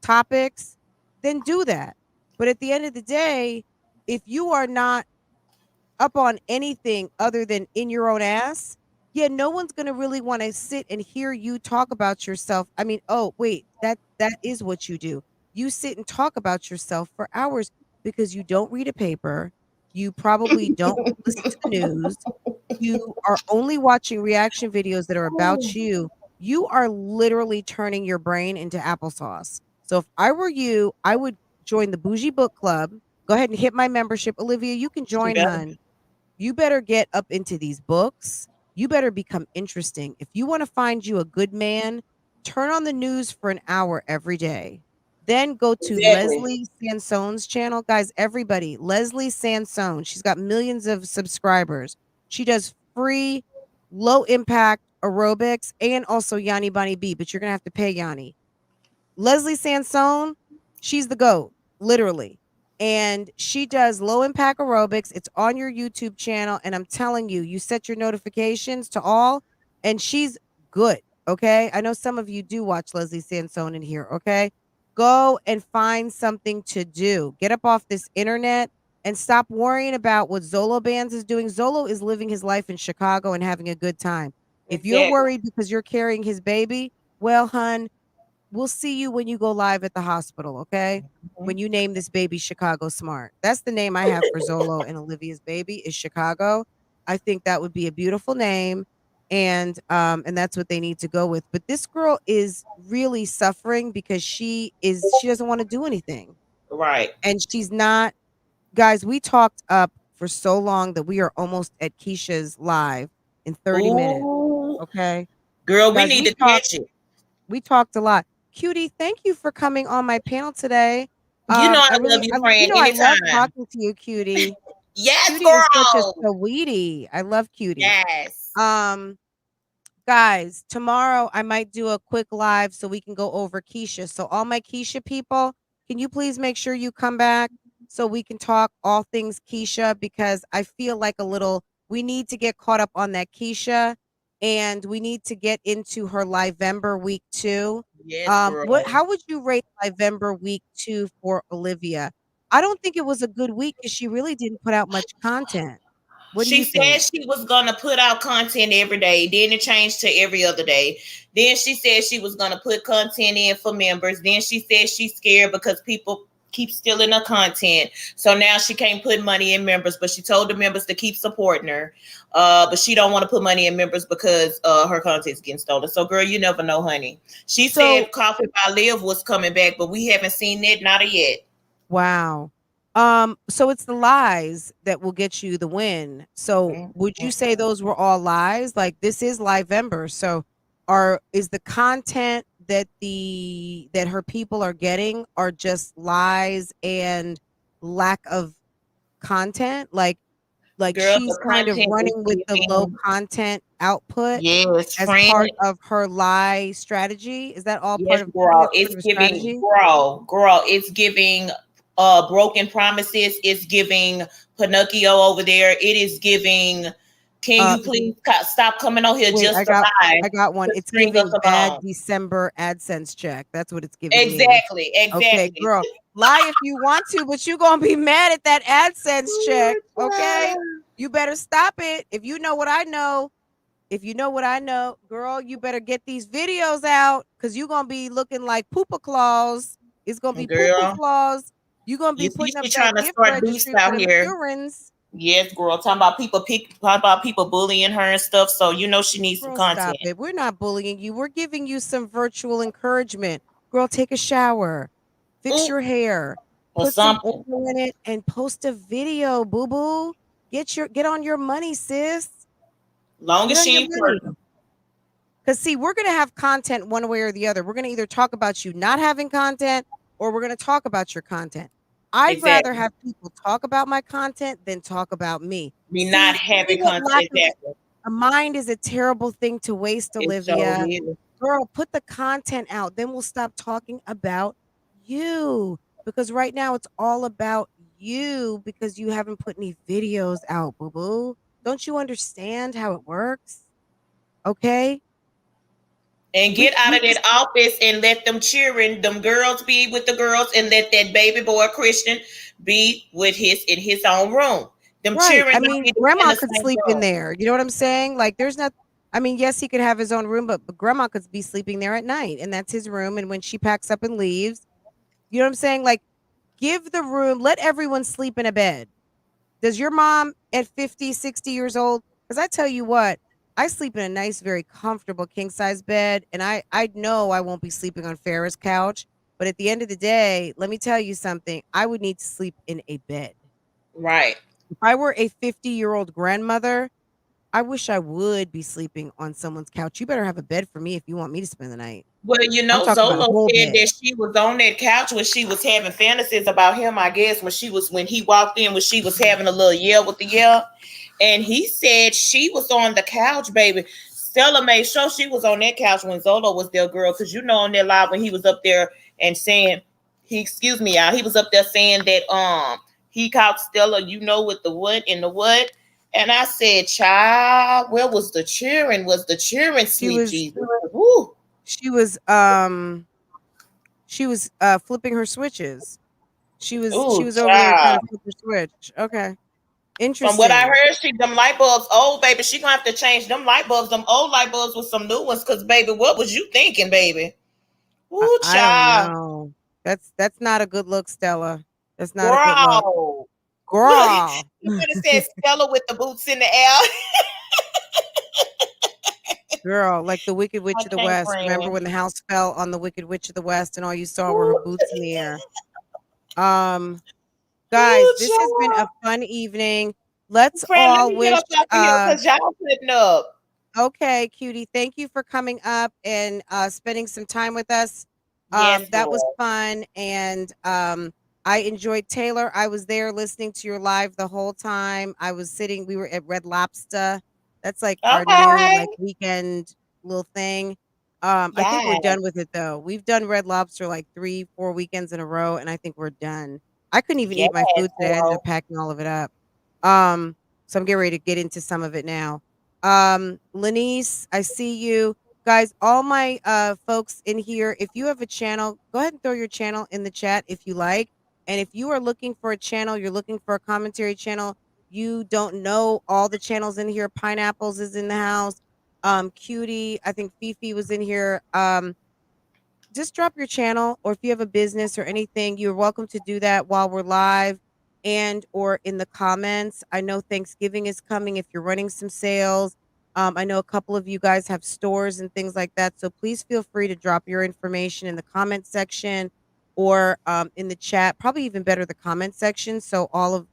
topics, then do that. But at the end of the day, if you are not up on anything other than in your own ass, yeah, no one's gonna really want to sit and hear you talk about yourself. I mean, oh wait, that is what you do. You sit and talk about yourself for hours because you don't read a paper. You probably don't listen to the news. You are only watching reaction videos that are about you. You are literally turning your brain into applesauce. So if I were you, I would join the Bougie Book Club. Go ahead and hit my membership. Olivia, you can join, Yeah. hun. You better get up into these books. You better become interesting. If you want to find you a good man, turn on the news for an hour every day. Then go to Exactly. Leslie Sansone's channel. Guys, everybody, Leslie Sansone. She's got millions of subscribers. She does free, low impact aerobics and also Yanni Bunny B, but you're going to have to pay Yanni. Leslie Sansone, she's the GOAT, literally. And she does low impact aerobics. It's on your YouTube channel. And I'm telling you, you set your notifications to all, and she's good. Okay. I know some of you do watch Leslie Sansone in here. Okay. Go and find something to do. Get up off this internet and stop worrying about what Zolo Bands is doing. Zolo is living his life in Chicago and having a good time. If you're Exactly. worried because you're carrying his baby, well, hun, we'll see you when you go live at the hospital, okay? When you name this baby Chicago Smart. That's the name I have for Zolo and Olivia's baby is Chicago. I think that would be a beautiful name, and that's what they need to go with. But this girl is really suffering because she doesn't want to do anything. Right. And she's not. Guys, we talked up for so long that we are almost at Keisha's live in 30 minutes. Ooh. Okay? Girl, Guys, we need to catch it. we talked a lot. Cutie, thank you for coming on my panel today. You know I really, love you, friend. I love Anytime. talking to you, Cutie. Yes, Cutie is such a girl. sweetie. I love Cutie. Yes. Guys, tomorrow I might do a quick live so we can go over Keisha. So all my Keisha people, can you please make sure you come back so we can talk all things Keisha, because I feel like we need to get caught up on that Keisha, and we need to get into her Livember week 2. Yes, girl. How would you rate Livember week 2 for Olivia? I don't think it was a good week because she really didn't put out much content. What do She you think? said she was gonna put out content every day. Then it changed to every other day. Then she said she was gonna put content in for members. Then she said she's scared because people keep stealing her content. So now she can't put money in members, but she told the members to keep supporting her. But she don't want to put money in members because her content's getting stolen. So girl, you never know, honey. She said Coffee by Liv was coming back, but we haven't seen that, not yet. Wow. So it's the lies that will get you the win. So would you say those were all lies? Like, this is Livember. So is the content that her people are getting are just lies and lack of content? Like Girl, she's the kind of content running is with the low giving- content output Yes, as friend. part of her lie strategy. Is that all part Yes, of girl. that's part It's of her giving strategy? girl. It's giving broken promises. It's giving Pinocchio over there. It is giving. Can you please stop coming on here Wait, just I to lie? got one. to It's string giving us bad along? December AdSense check. That's what it's giving me. Exactly. Okay, girl. Lie if you want to, but you gonna be mad at that AdSense check. Okay. You better stop it. If you know what I know, girl, you better get these videos out, because you're gonna be looking like Poopa Claus. It's gonna be Poopa Girl, Claus. You're gonna be you see putting up she that trying to gift start beast registry for out them here. children's. Yes, girl. Talking about people bullying her and stuff. So you know she needs some Girl, content. stop it. We're not bullying you. We're giving you some virtual encouragement. Girl, take a shower, fix Ooh, your hair, or put some oil something. in it, and post a video, boo boo. Get on your money, sis. Long Get as on she your ain't money. twerking. Because see, we're gonna have content one way or the other. We're gonna either talk about you not having content, or we're gonna talk about your content. I'd rather Exactly. have people talk about my content than talk about me. Me not See having what lack content. of Exactly. a mind is a terrible thing to waste, It so Olivia. is. Girl, put the content out. Then we'll stop talking about you. Because right now it's all about you because you haven't put any videos out, boo boo. Don't you understand how it works? Okay. And We get out we of that just office and let them cheering, them girls be with the girls, and let that baby boy Christian be with in his own room. Them right. cheering I don't mean, need to be in grandma the could same sleep in room. there. You know what I'm saying? Like there's not I mean, yes, he could have his own room, but grandma could be sleeping there at night, and that's his room. And when she packs up and leaves, you know what I'm saying? Like, give the room, let everyone sleep in a bed. Does your mom at 50, 60 years old? Because I tell you what, I sleep in a nice, very comfortable king size bed, and I know I won't be sleeping on Farrah's couch. But at the end of the day, let me tell you something. I would need to sleep in a bed. Right. If I were a 50-year-old grandmother, I wish I would be sleeping on someone's couch. You better have a bed for me if you want me to spend the night. Well, you I'm know, talking about a Zolo whole said bed. that she was on that couch when she was having fantasies about him, I guess, when he walked in, when she was having a little yell with the yell. And he said she was on the couch, baby. Stella made sure she was on that couch when Zolo was there, girl, because you know on that live when he was up there and saying, excuse me, y'all, he was up there saying that he caught Stella, you know, with the what and the what. And I said, child, where was the cheering? Was the cheering sweet Jesus? Woo. She was flipping her switches. She Ooh, was over there trying child. to flip her switch. Okay. From what I Interesting. heard, them light bulbs old, baby. She gonna have to change them light bulbs, them old light bulbs with some new ones. Cause baby, what was you thinking, baby? Ooh, I don't child. know. That's not a good look, Stella. That's not a good look. Girl. Look, Girl. you could have said Stella with the boots in the air. Girl, like the Wicked Witch of the Okay, West. Remember friend. when the house fell on the Wicked Witch of the West and all you saw were her Ooh, boots in the air? Um, ooh, guys, this has been a child. fun evening. Let's Friend, let all me get wish up out of here because y'all putting up. okay, cutie. Thank you for coming up and spending some time with us. Yes, That was girl. fun, and I enjoyed Taylor. I was there listening to your live the whole time. I was sitting. We were at Red Lobster. That's like our new Okay. like weekend little thing. I think we're Yes. done with it though. We've done Red Lobster like 3, 4 weekends in a row, and I think we're done. I couldn't even Yes, eat my food today. I ended up girl. packing all of it up. So I'm getting ready to get into some of it now. Lanice, I see you. Guys, all my folks in here, if you have a channel, go ahead and throw your channel in the chat if you like. And if you are looking for a channel, you're looking for a commentary channel, you don't know all the channels in here. Pineapples is in the house. Cutie, I think Fifi was in here. Just drop your channel, or if you have a business or anything, you're welcome to do that while we're live and or in the comments. I know Thanksgiving is coming. If you're running some sales, I know a couple of you guys have stores and things like that, so please feel free to drop your information in the comment section or in the chat. Probably even better the comment section, so all of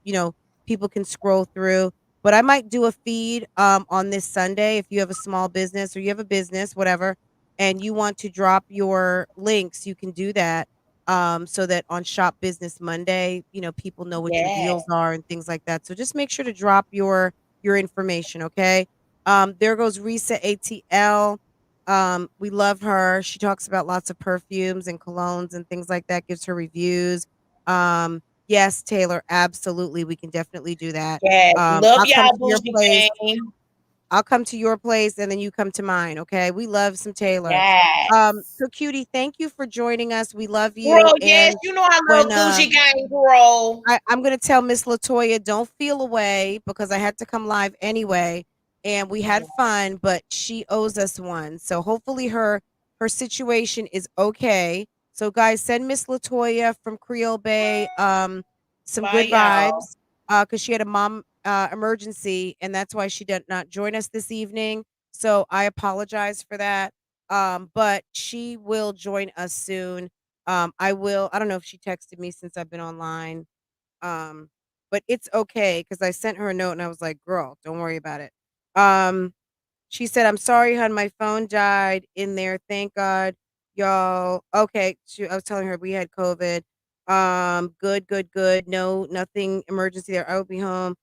people can scroll through. But I might do a feed on this Sunday if you have a small business or you have a business, whatever, and you want to drop your links, you can do that. So that on Shop Business Monday, people know what your Yes. deals are and things like that. So just make sure to drop your information, okay? There goes Risa ATL. We love her. She talks about lots of perfumes and colognes and things like that, gives her reviews. Yes, Taylor, absolutely. We can definitely do that. Yes. Love I'll come y'all, to your Bougie place. Gang. I'll come to your place and then you come to mine. Okay. We love some Taylor. Yes. So cutie, thank you for joining us. We love you. Girl, yes, And you know I when love Bougie Gang, girl. I'm gonna tell Miss Latoya, don't feel away because I had to come live anyway. And we had fun, but she owes us one. So hopefully her situation is okay. So guys, send Miss Latoya from Creole Bay some Bye, good y'all. vibes. Because she had a mom emergency, and that's why she did not join us this evening. So I apologize for that. But she will join us soon. I don't know if she texted me since I've been online. Um, but it's okay because I sent her a note and I was like, girl, don't worry about it. She said, I'm sorry, hon, my phone died in there. Thank God. Y'all. Okay. I was telling her we had COVID. Good, good, good. No, nothing emergency there. I will be home.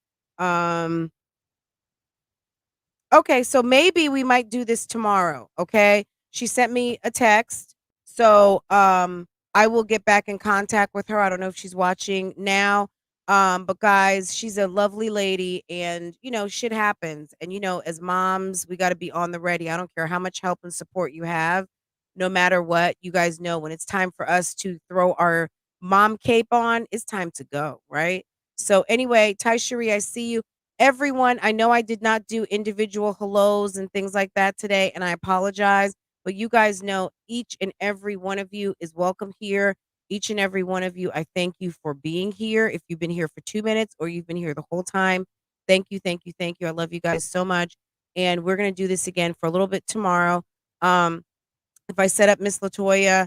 Okay, so maybe we might do this tomorrow, okay? She sent me a text. So, I will get back in contact with her. I don't know if she's watching now. But guys, she's a lovely lady and shit happens. And as moms, we got to be on the ready. I don't care how much help and support you have, no matter what. You guys know when it's time for us to throw our mom cape on, it's time to go, right? So anyway, Tai Cherie, I see you. Everyone, I know I did not do individual hellos and things like that today, and I apologize, but you guys know each and every one of you is welcome here. Each and every one of you, I thank you for being here. If you've been here for 2 minutes or you've been here the whole time, thank you, thank you, thank you. I love you guys so much. And we're going to do this again for a little bit tomorrow. If I set up Miss Latoya,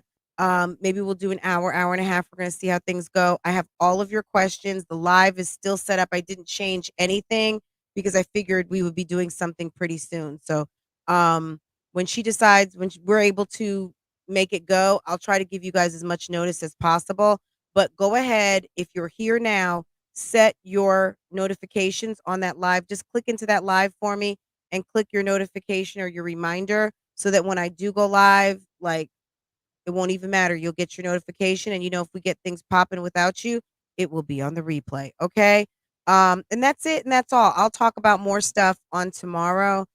maybe we'll do an hour, hour and a half. We're going to see how things go. I have all of your questions. The live is still set up. I didn't change anything because I figured we would be doing something pretty soon. So when she decides, we're able to make it go, I'll try to give you guys as much notice as possible. But go ahead. If you're here now, set your notifications on that live. Just click into that live for me and click your notification or your reminder so that when I do go live, like it won't even matter. You'll get your notification. And if we get things popping without you, it will be on the replay. Okay. And that's it. And that's all. I'll talk about more stuff on tomorrow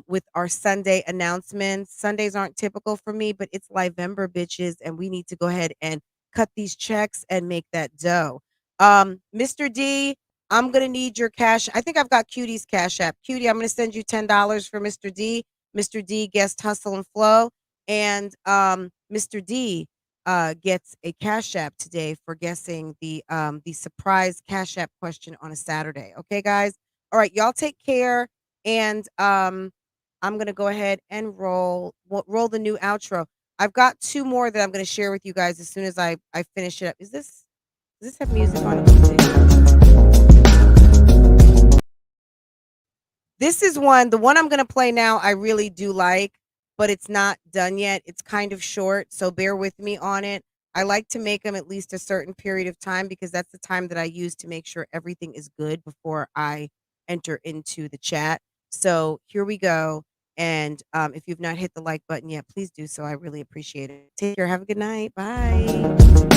with our Sunday announcements. Sundays aren't typical for me, but it's Livember, bitches. And we need to go ahead and cut these checks and make that dough. Mr. D, I'm going to need your cash. I think I've got Cutie's Cash App. Cutie, I'm going to send you $10 for Mr. D. Mr. D guest Hustle and Flow. And Mr. D gets a Cash App today for guessing the surprise Cash App question on a Saturday. Okay, guys? All right, y'all take care. And I'm going to go ahead and roll the new outro. I've got 2 more that I'm going to share with you guys as soon as I finish it up. Does this have music on it? Let me see. This is the one I'm going to play now I really do like, but it's not done yet. It's kind of short, so bear with me on it. I like to make them at least a certain period of time because that's the time that I use to make sure everything is good before I enter into the chat. So here we go. And if you've not hit the like button yet, please do so. I really appreciate it. Take care. Have a good night. Bye.